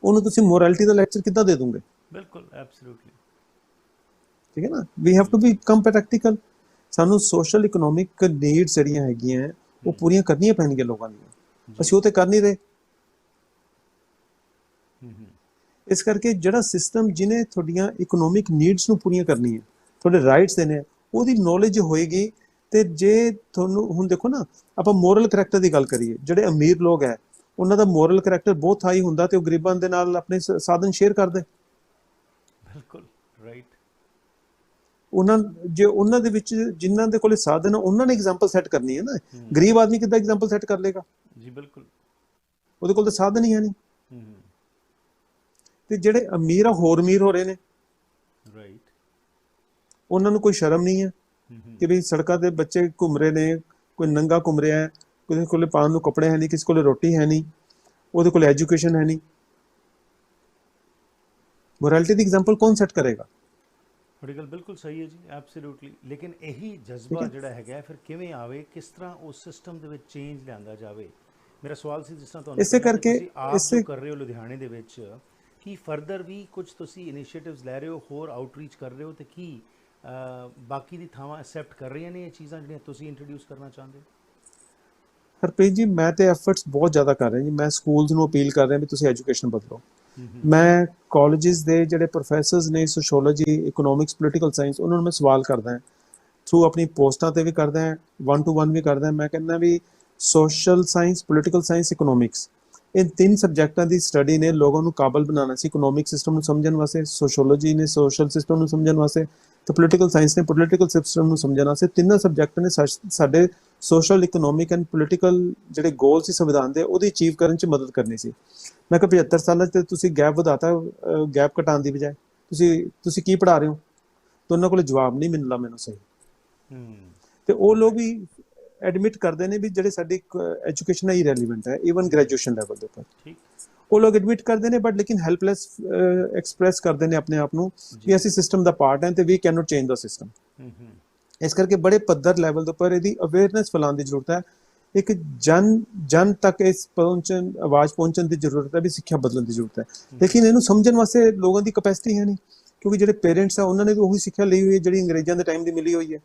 ਉਹਨੂੰ ਤੁਸੀਂ ਮੋਰੈਲਿਟੀ ਦਾ ਲੈਕਚਰ ਕਿੱਦਾਂ ਦੇ ਦੋਗੇ? ਬਿਲਕੁਲ, ਐਬਸੋਲੂਟਲੀ, ਠੀਕ ਹੈ ਨਾ। We have to be come practical. ਸਾਨੂੰ ਸੋਸ਼ਲ ਇਕਨੋਮਿਕ ਨੀਡਸ ਜਿਹੜੀਆਂ ਹੈਗੀਆਂ ਉਹ ਪੂਰੀਆਂ ਕਰਨੀਆਂ ਪੈਣਗੀਆਂ ਲੋਕਾਂ ਦੀਆਂ, ਅਸੀਂ ਉਹ ਤੇ ਕਰ ਨਹੀਂ ਰਹੇ। ਇਸ ਕਰਕੇ ਜਿਹੜਾ ਸਿਸਟਮ ਜਿਹਨੇ ਤੁਹਾਡੀਆਂ ਇਕਨੋਮਿਕ ਨੀਡਸ ਨੂੰ ਪੂਰੀਆਂ ਕਰਨੀਆਂ, ਤੁਹਾਡੇ ਰਾਈਟਸ ਦੇਣੇ, ਉਹਦੀ ਨੌਲੇਜ ਹੋਏਗੀ। ਤੇ ਜੇ ਤੁਹਾਨੂੰ ਹੁਣ ਦੇਖੋ ਨਾ, ਆਪਾਂ ਮੋਰਲ ਕਰੈਕਟਰ ਦੀ ਗੱਲ ਕਰੀਏ, ਜਿਹੜੇ ਅਮੀਰ ਲੋਕ ਹੈ ਉਹਨਾਂ ਦਾ ਮੋਰਲ ਕਰੈਕਟਰ ਬਹੁਤ ਹਾਈ ਹੁੰਦਾ ਤੇ ਉਹ ਗਰੀਬਾਂ ਦੇ ਨਾਲ ਆਪਣੇ ਸਾਧਨ ਸ਼ੇਅਰ ਕਰਦੇ। ਬਿਲਕੁਲ ਰਾਈਟ। ਉਹਨਾਂ ਦੇ ਵਿੱਚ ਜਿਨ੍ਹਾਂ ਦੇ ਕੋਲੇ ਸਾਧਨ ਆ, ਉਹਨਾਂ ਨੇ ਐਗਜ਼ਾਮਪਲ ਸੈੱਟ ਕਰਨੀ ਹੈ ਨਾ। ਗਰੀਬ ਆਦਮੀ ਕਿੱਦਾਂ ਐਗਜ਼ਾਮਪਲ ਸੈੱਟ ਕਰ ਲੇਗਾ? ਜੀ ਬਿਲਕੁਲ, ਉਹਦੇ ਕੋਲ ਤਾਂ ਸਾਧਨ ਹੀ ਹੈ ਨਹੀਂ। ਤੇ ਜਿਹੜੇ ਅਮੀਰ ਆ ਹੋਰ ਅਮੀਰ ਹੋ ਰਹੇ ਨੇ, ਰਾਈਟ, ਉਹਨਾਂ ਨੂੰ ਕੋਈ ਸ਼ਰਮ ਨਹੀਂ ਹੈ ਕਿ ਵੀ ਸੜਕਾਂ ਤੇ ਬੱਚੇ ਘੁੰਮ ਰਹੇ ਨੇ, ਕੋਈ ਨੰਗਾ ਘੁੰਮ ਰਿਹਾ ਹੈ, ਕਿਸੇ ਕੋਲੇ ਪਾਉਣ ਨੂੰ ਕੱਪੜੇ ਹੈ ਨਹੀਂ, ਕਿਸੇ ਕੋਲੇ ਰੋਟੀ ਹੈ ਨਹੀਂ, ਉਹਦੇ ਕੋਲ ਐਜੂਕੇਸ਼ਨ ਹੈ ਨਹੀਂ। ਮੋਰੈਲਿਟੀ ਦੀ ਐਗਜ਼ਾਮਪਲ ਕੌਣ ਸੈੱਟ ਕਰੇਗਾ? ਤੁਹਾਡੀ ਗੱਲ ਬਿਲਕੁਲ ਸਹੀ ਹੈ ਜੀ, ਐਬਸੋਲੂਟਲੀ। ਲੇਕਿਨ ਇਹੀ ਜਜ਼ਬਾ ਜਿਹੜਾ ਹੈਗਾ ਫਿਰ ਕਿਵੇਂ ਆਵੇ, ਕਿਸ ਤਰ੍ਹਾਂ ਉਸ ਸਿਸਟਮ ਦੇ ਵਿੱਚ ਚੇਂਜ ਲਿਆਂਦਾ ਜਾਵੇ? ਮੇਰਾ ਸਵਾਲ ਸੀ, ਜਿਸ ਤਰ੍ਹਾਂ ਤੁਹਾਨੂੰ ਇਸੇ ਕਰਕੇ ਆਪ ਜੋ ਕਰ ਰਹੇ ਹੋ ਲੁਧਿਆਣੇ ਦੇ ਵਿੱਚ, ਕੀ ਫਰਦਰ ਵੀ ਕੁਝ ਤੁਸੀਂ ਇਨੀਸ਼ੀਏਟਿਵਸ ਲੈ ਰਹੇ ਹੋ, ਹੋਰ ਆਊਟਰੀਚ ਕਰ ਰਹੇ ਹੋ, ਤੇ ਕੀ ਬਾਕੀ ਦੀ ਥਾਵਾਂ ਐਕਸੈਪਟ ਕਰ ਰਹੀਆਂ ਨੇ ਇਹ ਚੀਜ਼ਾਂ ਜਿਹੜੀਆਂ ਤੁਸੀਂ ਇੰਟਰੋਡਿਊਸ ਕਰਨਾ ਚਾਹੁੰਦੇ ਹੋ? ਹਰਪ੍ਰੀਤ ਜੀ, ਮੈਂ ਤੇ ਐਫਰਟਸ ਬਹੁਤ ਜ਼ਿਆਦਾ ਕਰ ਰਿਹਾ ਜੀ। ਮੈਂ ਸਕੂਲਸ ਨੂੰ ਅਪੀਲ ਕਰ ਰਿਹਾ ਵੀ ਤੁਸੀਂ ਐਜੂਕੇਸ਼ਨ ਬਦਲੋ। ਮੈਂ ਕਾਲਜਿਸ ਦੇ ਜਿਹੜੇ ਪ੍ਰੋਫੈਸਰਸ ਨੇ ਸੋਸ਼ੀਓਲੋਜੀ, ਇਕਨੋਮਿਕਸ, ਪੋਲੀਟੀਕਲ ਸਾਇੰਸ, ਉਹਨਾਂ ਨੂੰ ਮੈਂ ਸਵਾਲ ਕਰਦਾ ਹਾਂ, ਥਰੂ ਆਪਣੀ ਪੋਸਟਾਂ ਤੇ ਵੀ ਕਰਦਾ ਹਾਂ, 1-to-1 ਵੀ ਕਰਦਾ। ਮੈਂ ਕਹਿੰਦਾ ਵੀ social science, political science, economics, ਇਹ 3 ਸਬਜੈਕਟਾਂ ਦੀ ਸਟੱਡੀ ਨੇ ਲੋਕਾਂ ਨੂੰ ਕਾਬਲ ਬਣਾਉਣਾ ਸੀ ਇਕਨੋਮਿਕ ਸਿਸਟਮ ਨੂੰ ਸਮਝਣ ਵਾਸਤੇ, ਸੋਸ਼ੀਓਲੋਜੀ ਨੇ ਸੋਸ਼ਲ ਸਿਸਟਮ ਨੂੰ ਸਮਝਣ ਵਾਸਤੇ, ਤੇ ਪੋਲੀਟੀਕਲ ਸਾਇੰਸ ਨੇ ਪੋਲੀਟੀਕਲ ਸਿਸਟਮ ਨੂੰ ਸਮਝਣ ਵਾਸਤੇ। ਤਿੰਨਾਂ ਸਬਜੈਕਟ ਨੇ ਸਾਡੇ ਸੋਸ਼ਲ, ਇਕਨੋਮਿਕ ਐਂਡ ਪੋਲੀਟੀਕਲ ਜਿਹੜੇ ਗੋਲ ਸੀ ਸੰਵਿਧਾਨ ਦੇ, ਉਹਦੀ ਅਚੀਵ ਕਰਨ 'ਚ ਮਦਦ ਕਰਨੀ ਸੀ। ਮੈਂ ਕਿਹਾ 75 ਸਾਲਾਂ 'ਚ ਤੁਸੀਂ ਗੈਪ ਵਧਾਤਾ, ਗੈਪ ਘਟਾਉਣ ਦੀ ਬਜਾਏ ਤੁਸੀਂ ਕੀ ਪੜ੍ਹਾ ਰਹੇ ਹੋ? ਤਾਂ ਉਹਨਾਂ ਕੋਲ ਜਵਾਬ ਨਹੀਂ ਮਿਲਦਾ ਮੈਨੂੰ ਸਹੀ। ਤੇ ਉਹ ਲੋਕ ਵੀ ਐਡਮਿਟ ਕਰਦੇ ਨੇ ਵੀ ਜਿਹੜੇ ਸਾਡੀ ਐਜੂਕੇਸ਼ਨ ਹੈ ਇਰੈਲੀਵੈਂਟ ਹੈ, ਈਵਨ ਗ੍ਰੈਜੂਏਸ਼ਨ ਲੈਵਲ ਦੇ ਉੱਪਰ ਉਹ ਲੋਕ ਐਡਮਿਟ ਕਰਦੇ ਨੇ, ਬਟ ਲੇਕਿਨ ਹੈਲਪਲੈਸ ਐਕਸਪ੍ਰੈਸ ਕਰਦੇ ਨੇ ਆਪਣੇ ਆਪ ਨੂੰ ਕਿ ਅਸੀਂ ਸਿਸਟਮ ਦਾ ਪਾਰਟ ਹੈ ਤੇ we can not change the system. ਇਸ ਕਰਕੇ ਬੜੇ ਪੱਧਰ ਲੈਵਲ ਦੇ ਉੱਪਰ ਇਹਦੀ ਅਵੇਅਰਨੈਸ ਫੈਲਾਉਣ ਦੀ ਜ਼ਰੂਰਤ ਹੈ। ਇੱਕ ਜਨ ਤੱਕ ਇਸ ਆਵਾਜ਼ ਪਹੁੰਚਣ ਦੀ ਜ਼ਰੂਰਤ ਹੈ ਵੀ ਸਿੱਖਿਆ ਬਦਲਣ ਦੀ ਜ਼ਰੂਰਤ ਹੈ। ਲੇਕਿਨ ਇਹਨੂੰ ਸਮਝਣ ਵਾਸਤੇ ਲੋਕਾਂ ਦੀ ਕਪੈਸਿਟੀ ਹੈ ਨਹੀਂ, ਕਿਉਂਕਿ ਜਿਹੜੇ ਪੇਰੈਂਟਸ ਆ ਉਹਨਾਂ ਨੇ ਵੀ ਉਹੀ ਸਿੱਖਿਆ ਲਈ ਹੋਈ ਹੈ ਜਿਹੜੀ ਅੰਗਰੇਜ਼ਾਂ ਦੇ ਟਾਈਮ ਦੀ ਮਿਲੀ ਹੋਈ ਹੈ,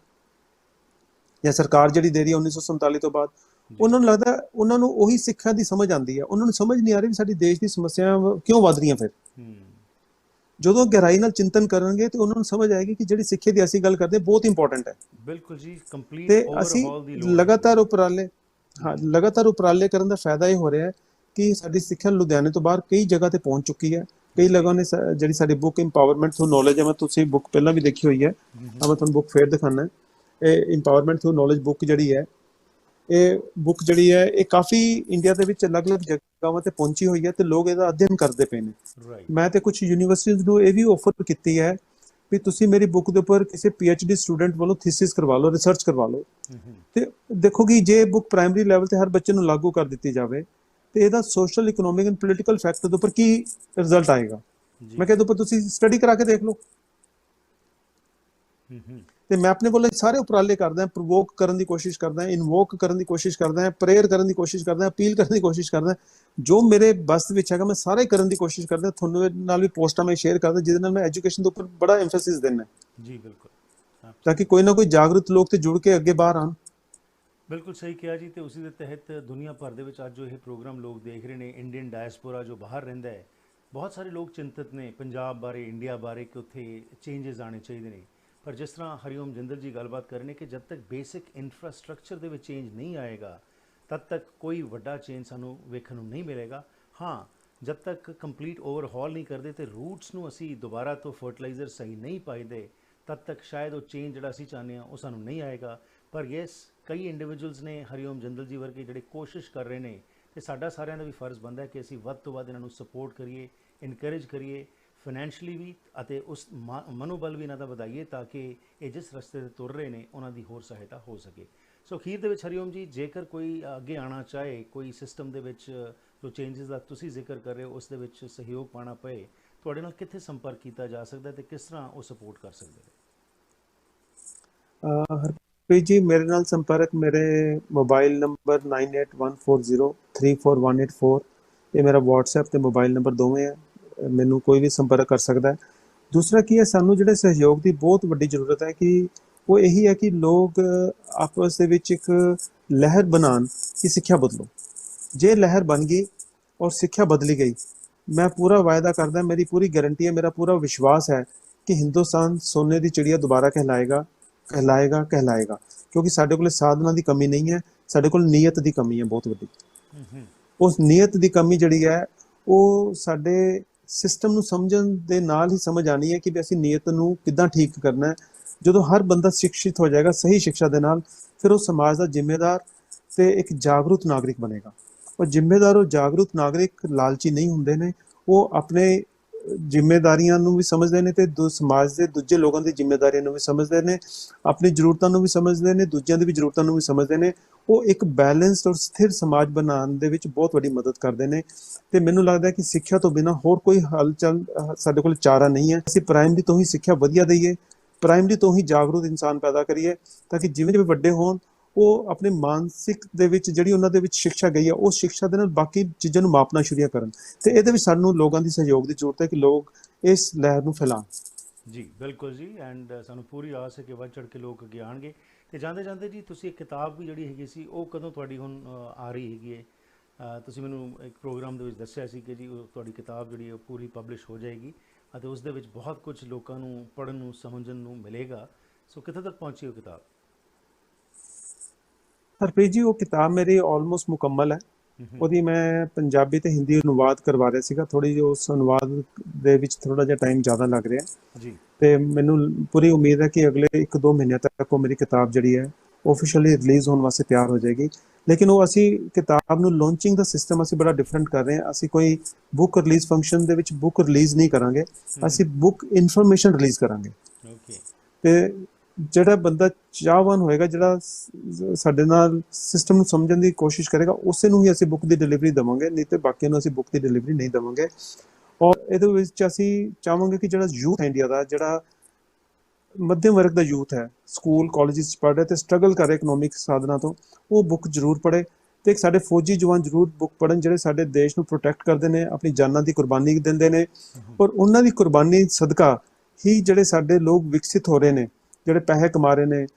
ਜਾਂ ਸਰਕਾਰ ਜਿਹੜੀ ਦੇ ਰਹੀ ਹੈ 1947 ਤੋਂ ਬਾਅਦ। ਉਹਨਾਂ ਨੂੰ ਲੱਗਦਾ ਉਹਨਾਂ ਨੂੰ ਉਹੀ ਸਿੱਖਿਆ ਦੀ ਸਮਝ ਆਉਂਦੀ ਹੈ, ਉਹਨਾਂ ਨੂੰ ਸਮਝ ਨਹੀਂ ਆ ਰਹੀ ਵੀ ਸਾਡੀ ਦੇਸ਼ ਦੀ ਸਮੱਸਿਆਵਾਂ ਕਿਉਂ ਵੱਧ ਰਹੀਆਂ। ਫਿਰ ਜਦੋਂ ਗਹਿਰਾਈ ਨਾਲ ਚਿੰਤਨ ਕਰਨਗੇ ਤੇ ਉਹਨਾਂ ਨੂੰ ਸਮਝ ਆਏਗੀ ਕਿ ਜਿਹੜੀ ਸਿੱਖਿਆ ਦੀ ਅਸੀਂ ਗੱਲ ਕਰਦੇ ਬਹੁਤ ਇੰਪੋਰਟੈਂਟ ਹੈ। ਬਿਲਕੁਲ ਜੀ, ਕੰਪਲੀਟ ਤੇ ਅਸੀਂ ਲਗਾਤਾਰ ਉਪਰਾਲੇ ਕਰਨ ਦਾ ਫਾਇਦਾ ਇਹ ਹੋ ਰਿਹਾ ਹੈ ਕਿ ਸਾਡੀ ਸਿੱਖਿਆ ਲੁਧਿਆਣੇ ਤੋਂ ਬਾਹਰ ਕਈ ਜਗ੍ਹਾ ਤੇ ਪਹੁੰਚ ਚੁੱਕੀ ਹੈ। ਕਈ ਲੋਕਾਂ ਨੇ ਜਿਹੜੀ ਸਾਡੀ ਬੁੱਕ ਇੰਪਾਵਰਮੈਂਟ ਥਰੂ ਨੌਲੇਜ ਹੈ, ਮੈਂ ਤੁਸੀਂ ਬੁੱਕ ਪਹਿਲਾਂ ਵੀ ਦੇਖੀ ਹੋਈ ਹੈ, ਮੈਂ ਤੁਹਾਨੂੰ ਬੁੱਕ ਫੇਰ ਦਿਖਾਉਣਾ। ਇਹ ਇੰਪਾਵਰਮੈਂਟ ਥਰੂ ਨੌਲੇਜ ਬੁੱਕ ਜਿਹੜੀ ਹੈ ਇਹ ਬੁੱਕ ਜਿਹੜੀ ਹੈ ਇਹ ਕਾਫੀ ਇੰਡੀਆ ਦੇ ਵਿੱਚ ਅਲੱਗ-ਅਲੱਗ ਜਗ੍ਹਾਵਾਂ ਤੇ ਪਹੁੰਚੀ ਹੋਈ ਹੈ ਤੇ ਲੋਕ ਇਹਦਾ ਅਧਿਐਨ ਕਰਦੇ ਪਏ ਨੇ। ਰਾਈਟ। ਮੈਂ ਤੇ ਕੁਝ ਯੂਨੀਵਰਸਿਟੀਜ਼ ਨੂੰ ਇਹ ਵੀ ਆਫਰ ਕੀਤੀ ਹੈ ਵੀ ਤੁਸੀਂ ਮੇਰੀ ਬੁੱਕ ਦੇ ਉੱਪਰ ਕਿਸੇ PhD ਸਟੂਡੈਂਟ ਵੱਲੋਂ ਥੀਸਿਸ ਕਰਵਾ ਲਓ, ਰਿਸਰਚ ਕਰਵਾ ਲਓ। ਤੇ ਦੇਖੋ ਕਿ ਜੇ ਬੁੱਕ ਪ੍ਰਾਇਮਰੀ ਲੈਵਲ ਤੇ ਹਰ ਬੱਚੇ ਨੂੰ ਲਾਗੂ ਕਰ ਦਿੱਤੀ ਜਾਵੇ ਤੇ ਇਹਦਾ social, economic and political factor ਦੇ ਉੱਪਰ ਕੀ ਰਿਜ਼ਲਟ ਆਏਗਾ। ਮੈਂ ਕਿਹਾ ਇਹਦੇ ਉੱਪਰ ਤੁਸੀਂ ਸਟੱਡੀ ਕਰਾ ਕੇ ਦੇਖ ਲਓ। ਤੇ ਮੈਂ ਆਪਣੇ ਵੱਲੋਂ ਸਾਰੇ ਉਪਰਾਲੇ ਕਰਦਾ, ਪ੍ਰੋਵੋਕ ਕਰਨ ਦੀ ਕੋਸ਼ਿਸ਼ ਕਰਦਾ, ਇਨਵੋਕ ਕਰਨ ਦੀ ਕੋਸ਼ਿਸ਼ ਕਰਦਾ, ਪ੍ਰੇਅਰ ਕਰਨ ਦੀ ਕੋਸ਼ਿਸ਼ ਕਰਦਾ, ਅਪੀਲ ਕਰਨ ਦੀ ਕੋਸ਼ਿਸ਼ ਕਰਦਾ। ਜੋ ਮੇਰੇ ਬਸ ਵਿੱਚ ਹੈਗਾ ਮੈਂ ਸਾਰੇ ਕਰਨ ਦੀ ਕੋਸ਼ਿਸ਼ ਕਰਦਾ। ਤੁਹਾਨੂੰ ਨਾਲ ਵੀ ਪੋਸਟਾਂ ਮੈਂ ਸ਼ੇਅਰ ਕਰਦਾ ਜਿਹਦੇ ਨਾਲ ਮੈਂ ਐਜੂਕੇਸ਼ਨ ਦੇ ਉੱਪਰ ਬੜਾ ਐਮਫੈਸਿਸ ਦੇਣਾ ਜੀ। ਬਿਲਕੁਲ, ਤਾਂ ਕਿ ਕੋਈ ਨਾ ਕੋਈ ਜਾਗਰੂਕ ਲੋਕ ਤੇ ਜੁੜ ਕੇ ਅੱਗੇ ਬਾਹਰ ਆਉਣ। ਬਿਲਕੁਲ ਸਹੀ ਕਿਹਾ ਜੀ। ਤੇ ਉਸੇ ਦੇ ਤਹਿਤ ਦੁਨੀਆ ਭਰ ਦੇ ਵਿੱਚ ਅੱਜ ਜੋ ਇਹ ਪ੍ਰੋਗਰਾਮ ਲੋਕ ਦੇਖ ਰਹੇ ਨੇ, ਇੰਡੀਅਨ ਡਾਇਸਪੋਰਾ ਜੋ ਬਾਹਰ ਰਹਿੰਦਾ ਹੈ, ਬਹੁਤ ਸਾਰੇ ਲੋਕ ਚਿੰਤਤ ਨੇ ਪੰਜਾਬ ਬਾਰੇ, ਇੰਡੀਆ ਬਾਰੇ ਕਿ ਉੱਥੇ ਚੇਂਜਸ ਆਉਣੇ ਚਾਹੀਦੇ ਨੇ। ਪਰ ਜਿਸ ਤਰ੍ਹਾਂ ਹਰੀਓਮ ਜਿੰਦਲ ਜੀ ਗੱਲਬਾਤ ਕਰ ਰਹੇ ਨੇ ਕਿ ਜਦ ਤੱਕ ਬੇਸਿਕ ਇਨਫਰਾਸਟ੍ਰਕਚਰ ਦੇ ਵਿੱਚ ਚੇਂਜ ਨਹੀਂ ਆਏਗਾ ਤਦ ਤੱਕ ਕੋਈ ਵੱਡਾ ਚੇਂਜ ਸਾਨੂੰ ਵੇਖਣ ਨੂੰ ਨਹੀਂ ਮਿਲੇਗਾ। ਹਾਂ, ਜਦ ਤੱਕ ਕੰਪਲੀਟ ਓਵਰਹੌਲ ਨਹੀਂ ਕਰਦੇ ਤੇ ਰੂਟਸ ਨੂੰ ਅਸੀਂ ਦੁਬਾਰਾ ਤੋਂ ਫਰਟੀਲਾਈਜ਼ਰ ਸਹੀ ਨਹੀਂ ਪਾਈਦੇ ਤਦ ਤੱਕ ਸ਼ਾਇਦ ਉਹ ਚੇਂਜ ਜਿਹੜਾ ਅਸੀਂ ਚਾਹੁੰਦੇ ਹਾਂ ਉਹ ਸਾਨੂੰ ਨਹੀਂ ਆਏਗਾ। ਪਰ ਯੈਸ, ਕਈ ਇੰਡੀਵਿਜੂਅਲਸ ਨੇ ਹਰੀਓਮ ਜਿੰਦਲ ਜੀ ਵਰਗੇ ਜਿਹੜੇ ਕੋਸ਼ਿਸ਼ ਕਰ ਰਹੇ ਨੇ ਤੇ ਸਾਡਾ ਸਾਰਿਆਂ ਦਾ ਵੀ ਫਰਜ਼ ਬਣਦਾ ਹੈ ਕਿ ਅਸੀਂ ਵੱਧ ਤੋਂ ਵੱਧ ਇਹਨਾਂ ਨੂੰ ਸਪੋਰਟ ਕਰੀਏ, ਇਨਕਰੇਜ ਕਰੀਏ, ਫਾਈਨੈਂਸ਼ਲੀ ਵੀ, ਅਤੇ ਉਸ ਮਨੋਬਲ ਵੀ ਇਹਨਾਂ ਦਾ ਵਧਾਈਏ ਤਾਂ ਕਿ ਇਹ ਜਿਸ ਰਸਤੇ 'ਤੇ ਤੁਰ ਰਹੇ ਨੇ ਉਹਨਾਂ ਦੀ ਹੋਰ ਸਹਾਇਤਾ ਹੋ ਸਕੇ। ਸੋ ਅਖੀਰ ਦੇ ਵਿੱਚ ਹਰੀਓਮ ਜੀ, ਜੇਕਰ ਕੋਈ ਅੱਗੇ ਆਉਣਾ ਚਾਹੇ, ਕੋਈ ਸਿਸਟਮ ਦੇ ਵਿੱਚ ਜੋ ਚੇਂਜਸ ਦਾ ਤੁਸੀਂ ਜ਼ਿਕਰ ਕਰ ਰਹੇ ਹੋ ਉਸ ਦੇ ਵਿੱਚ ਸਹਿਯੋਗ ਪਾਉਣਾ ਪਏ, ਤੁਹਾਡੇ ਨਾਲ ਕਿੱਥੇ ਸੰਪਰਕ ਕੀਤਾ ਜਾ ਸਕਦਾ ਤੇ ਕਿਸ ਤਰ੍ਹਾਂ ਉਹ ਸਪੋਰਟ ਕਰ ਸਕਦੇ ਨੇ? ਹਰਪ੍ਰੀਤ ਜੀ, ਮੇਰੇ ਨਾਲ ਸੰਪਰਕ ਮੇਰੇ ਮੋਬਾਈਲ ਨੰਬਰ 9814034184, ਇਹ ਮੇਰਾ WhatsApp ਤੇ ਮੋਬਾਈਲ ਨੰਬਰ ਦੋਵੇਂ ਹੈ। ਮੈਨੂੰ ਕੋਈ ਵੀ ਸੰਪਰਕ ਕਰ ਸਕਦਾ ਹੈ। ਦੂਸਰਾ ਕੀ ਹੈ, ਸਾਨੂੰ ਜਿਹੜੇ ਸਹਿਯੋਗ ਦੀ ਬਹੁਤ ਵੱਡੀ ਜ਼ਰੂਰਤ ਹੈ ਕਿ ਉਹ ਇਹੀ ਹੈ ਕਿ ਲੋਕ ਆਪਸ ਦੇ ਵਿੱਚ ਇੱਕ ਲਹਿਰ ਬਣਾਉਣ ਕਿ ਸਿੱਖਿਆ ਬਦਲੋ। ਜੇ ਲਹਿਰ ਬਣ ਗਈ ਔਰ ਸਿੱਖਿਆ ਬਦਲੀ ਗਈ, ਮੈਂ ਪੂਰਾ ਵਾਅਦਾ ਕਰਦਾ, ਮੇਰੀ ਪੂਰੀ ਗਾਰੰਟੀ ਹੈ, ਮੇਰਾ ਪੂਰਾ ਵਿਸ਼ਵਾਸ ਹੈ ਕਿ ਹਿੰਦੁਸਤਾਨ ਸੋਨੇ ਦੀ ਚਿੜੀਆ ਦੁਬਾਰਾ ਕਹਿਲਾਏਗਾ, ਕਹਿਲਾਏਗਾ, ਕਹਿਲਾਏਗਾ। ਕਿਉਂਕਿ ਸਾਡੇ ਕੋਲ ਸਾਧਨਾਂ ਦੀ ਕਮੀ ਨਹੀਂ ਹੈ, ਸਾਡੇ ਕੋਲ ਨੀਅਤ ਦੀ ਕਮੀ ਹੈ ਬਹੁਤ ਵੱਡੀ। ਉਸ ਨੀਅਤ ਦੀ ਕਮੀ ਜਿਹੜੀ ਹੈ ਉਹ ਸਾਡੇ ਸਿਸਟਮ ਨੂੰ ਸਮਝਣ ਦੇ ਨਾਲ ਹੀ ਸਮਝ ਆਣੀ ਹੈ ਕਿ ਵੀ ਅਸੀਂ ਨੀਅਤ ਨੂੰ ਕਿੱਦਾਂ ਠੀਕ ਕਰਨਾ ਹੈ। ਜਦੋਂ ਹਰ ਬੰਦਾ ਸਿੱਖਿਤ ਹੋ ਜਾਏਗਾ ਸਹੀ ਸਿੱਖਿਆ ਦੇ ਨਾਲ, ਫਿਰ ਉਹ ਸਮਾਜ ਦਾ ਜ਼ਿੰਮੇਦਾਰ ਤੇ ਇੱਕ ਜਾਗਰੂਕ ਨਾਗਰਿਕ ਬਣੇਗਾ। ਉਹ ਜ਼ਿੰਮੇਦਾਰ ਔਰ ਜਾਗਰੂਕ ਨਾਗਰਿਕ ਲਾਲਚੀ ਨਹੀਂ ਹੁੰਦੇ ਨੇ, ਉਹ ਆਪਣੇ ਜ਼ਿੰਮੇਦਾਰੀਆਂ ਨੂੰ ਵੀ ਸਮਝਦੇ ਨੇ ਤੇ ਸਮਾਜ ਦੇ ਦੂਜੇ ਲੋਕਾਂ ਦੀ ਜ਼ਿੰਮੇਦਾਰੀਆਂ ਨੂੰ ਵੀ ਸਮਝਦੇ ਨੇ, ਆਪਣੀ ਜ਼ਰੂਰਤਾਂ ਨੂੰ ਵੀ ਸਮਝਦੇ ਨੇ, ਦੂਜਿਆਂ ਦੀ ਵੀ ਜ਼ਰੂਰਤਾਂ ਨੂੰ ਵੀ ਸਮਝਦੇ ਨੇ। ਉਹ ਇੱਕ ਬੈਲੈਂਸਡ ਔਰ ਸਥਿਰ ਸਮਾਜ ਬਣਾਉਣ ਦੇ ਵਿੱਚ ਬਹੁਤ ਵੱਡੀ ਮਦਦ ਕਰਦੇ ਨੇ। ਤੇ ਮੈਨੂੰ ਲੱਗਦਾ ਕਿ ਸਿੱਖਿਆ ਤੋਂ ਬਿਨਾਂ ਹੋਰ ਕੋਈ ਹਲਚਲ ਸਾਡੇ ਕੋਲ ਚਾਰਾ ਨਹੀਂ ਹੈ। ਅਸੀਂ ਪ੍ਰਾਇਮਰੀ ਤੋਂ ਹੀ ਸਿੱਖਿਆ ਵਧੀਆ ਦਈਏ, ਪ੍ਰਾਇਮਰੀ ਤੋਂ ਹੀ ਜਾਗਰੂਕ ਇਨਸਾਨ ਪੈਦਾ ਕਰੀਏ ਤਾਂ ਕਿ ਜਿਵੇਂ ਜਿਵੇਂ ਵੱਡੇ ਹੋਣ ਉਹ ਆਪਣੇ ਮਾਨਸਿਕ ਦੇ ਵਿੱਚ ਜਿਹੜੀ ਉਹਨਾਂ ਦੇ ਵਿੱਚ ਸਿੱਖਿਆ ਗਈ ਹੈ ਉਸ ਸਿੱਖਿਆ ਦੇ ਨਾਲ ਬਾਕੀ ਚੀਜ਼ਾਂ ਨੂੰ ਮਾਪਣਾ ਸ਼ੁਰੂ ਕਰਨ। ਤੇ ਇਹਦੇ ਵਿੱਚ ਸਾਨੂੰ ਲੋਕਾਂ ਦੀ ਸਹਿਯੋਗ ਦੀ ਜ਼ਰੂਰਤ ਹੈ ਕਿ ਲੋਕ ਇਸ ਲਹਿਰ ਨੂੰ ਫੈਲਾਉਣ। ਜੀ ਬਿਲਕੁਲ ਜੀ, ਐਂਡ ਸਾਨੂੰ ਪੂਰੀ ਆਸ ਹੈ ਕਿ ਵੱਧ ਚੜ੍ਹ ਕੇ ਲੋਕ ਅੱਗੇ ਆਉਣਗੇ। ਤੇ ਜਾਂਦੇ ਜਾਂਦੇ ਜੀ, ਤੁਸੀਂ ਇੱਕ ਕਿਤਾਬ ਵੀ ਜਿਹੜੀ ਹੈਗੀ ਸੀ ਉਹ ਕਦੋਂ ਤੁਹਾਡੀ ਹੁਣ ਆ ਰਹੀ ਹੈਗੀ ਹੈ? ਤੁਸੀਂ ਮੈਨੂੰ ਇੱਕ ਪ੍ਰੋਗਰਾਮ ਦੇ ਵਿੱਚ ਦੱਸਿਆ ਸੀ ਕਿ ਜੀ ਉਹ ਤੁਹਾਡੀ ਕਿਤਾਬ ਜਿਹੜੀ ਉਹ ਪੂਰੀ ਪਬਲਿਸ਼ ਹੋ ਜਾਏਗੀ ਅਤੇ ਉਸ ਦੇ ਵਿੱਚ ਬਹੁਤ ਕੁਝ ਲੋਕਾਂ ਨੂੰ ਪੜ੍ਹਨ ਨੂੰ, ਸਮਝਣ ਨੂੰ ਮਿਲੇਗਾ। ਸੋ ਕਿੱਥੇ ਤੱਕ ਪਹੁੰਚੀ ਉਹ ਕਿਤਾਬ? ਹਰਪ੍ਰੀਤ ਜੀ, ਉਹ ਕਿਤਾਬ ਮੇਰੀ ਆਲਮੋਸਟ ਮੁਕੰਮਲ ਹੈ। ਉਹਦੀ ਮੈਂ ਪੰਜਾਬੀ ਤੇ ਹਿੰਦੀ ਅਨੁਵਾਦ ਕਰਵਾ ਰਿਹਾ ਸੀਗਾ। ਥੋੜੀ ਜਿਹੀ ਉਸ ਅਨੁਵਾਦ ਦੇ ਵਿੱਚ ਥੋੜਾ ਜਿਹਾ ਟਾਈਮ ਜ਼ਿਆਦਾ ਲੱਗ ਰਿਹਾ ਜੀ, ਤੇ ਮੈਨੂੰ ਪੂਰੀ ਉਮੀਦ ਹੈ ਕਿ ਅਗਲੇ 1-2 ਮਹੀਨਿਆਂ ਤੱਕ ਉਹ ਮੇਰੀ ਕਿਤਾਬ ਜਿਹੜੀ ਹੈ ਆਫੀਸ਼ੀਅਲੀ ਰਿਲੀਜ਼ ਹੋਣ ਵਾਸਤੇ ਤਿਆਰ ਹੋ ਜਾਏਗੀ। ਲੇਕਿਨ ਉਹ ਅਸੀਂ ਕਿਤਾਬ ਨੂੰ ਲਾਂਚਿੰਗ ਦਾ ਸਿਸਟਮ ਅਸੀਂ ਬੜਾ ਡਿਫਰੈਂਟ ਕਰ ਰਹੇ ਹਾਂ। ਅਸੀਂ ਕੋਈ ਬੁੱਕ ਰਿਲੀਜ਼ ਫੰਕਸ਼ਨ ਦੇ ਵਿੱਚ ਬੁੱਕ ਰਿਲੀਜ਼ ਨਹੀਂ ਕਰਾਂਗੇ, ਅਸੀਂ ਬੁੱਕ ਇਨਫੋਰਮੇਸ਼ਨ ਰਿਲੀਜ਼ ਕਰਾਂਗੇ। ਓਕੇ। ਤੇ ਜਿਹੜਾ ਬੰਦਾ ਚਾਹਵਾਨ ਹੋਏਗਾ, ਜਿਹੜਾ ਸਾਡੇ ਨਾਲ ਸਿਸਟਮ ਨੂੰ ਸਮਝਣ ਦੀ ਕੋਸ਼ਿਸ਼ ਕਰੇਗਾ, ਉਸੇ ਨੂੰ ਹੀ ਅਸੀਂ ਬੁੱਕ ਦੀ ਡਿਲੀਵਰੀ ਦੇਵਾਂਗੇ, ਨਹੀਂ ਤੇ ਬਾਕੀਆਂ ਨੂੰ ਅਸੀਂ ਬੁੱਕ ਦੀ ਡਿਲੀਵਰੀ ਨਹੀਂ ਦੇਵਾਂਗੇ। ਔਰ ਇਹਦੇ ਵਿੱਚ ਅਸੀਂ ਚਾਹਾਂਗੇ ਕਿ ਜਿਹੜਾ ਯੂਥ ਹੈ ਇੰਡੀਆ ਦਾ, ਜਿਹੜਾ ਮੱਧਮ ਵਰਗ ਦਾ ਯੂਥ ਹੈ, ਸਕੂਲ ਕਾਲਜਿਸ 'ਚ ਪੜ੍ਹ ਰਿਹਾ ਤੇ ਸਟਰਗਲ ਕਰ ਰਿਹਾ ਇਕਨੋਮਿਕ ਸਾਧਨਾਂ ਤੋਂ, ਉਹ ਬੁੱਕ ਜ਼ਰੂਰ ਪੜ੍ਹੇ। ਤੇ ਇੱਕ ਸਾਡੇ ਫੌਜੀ ਜਵਾਨ ਜ਼ਰੂਰ ਬੁੱਕ ਪੜ੍ਹਨ, ਜਿਹੜੇ ਸਾਡੇ ਦੇਸ਼ ਨੂੰ ਪ੍ਰੋਟੈਕਟ ਕਰਦੇ ਨੇ, ਆਪਣੀ ਜਾਨਾਂ ਦੀ ਕੁਰਬਾਨੀ ਦਿੰਦੇ ਨੇ। ਔਰ ਉਹਨਾਂ ਦੀ ਕੁਰਬਾਨੀ ਸਦਕਾ ਹੀ ਜਿਹੜੇ ਸਾਡੇ ਲੋਕ ਵਿਕਸਿਤ ਹੋ ਰਹੇ ਨੇ, ਜਿਹੜੇ ਪੈਸੇ ਕਮਾ ਰਹੇ ਨੇ,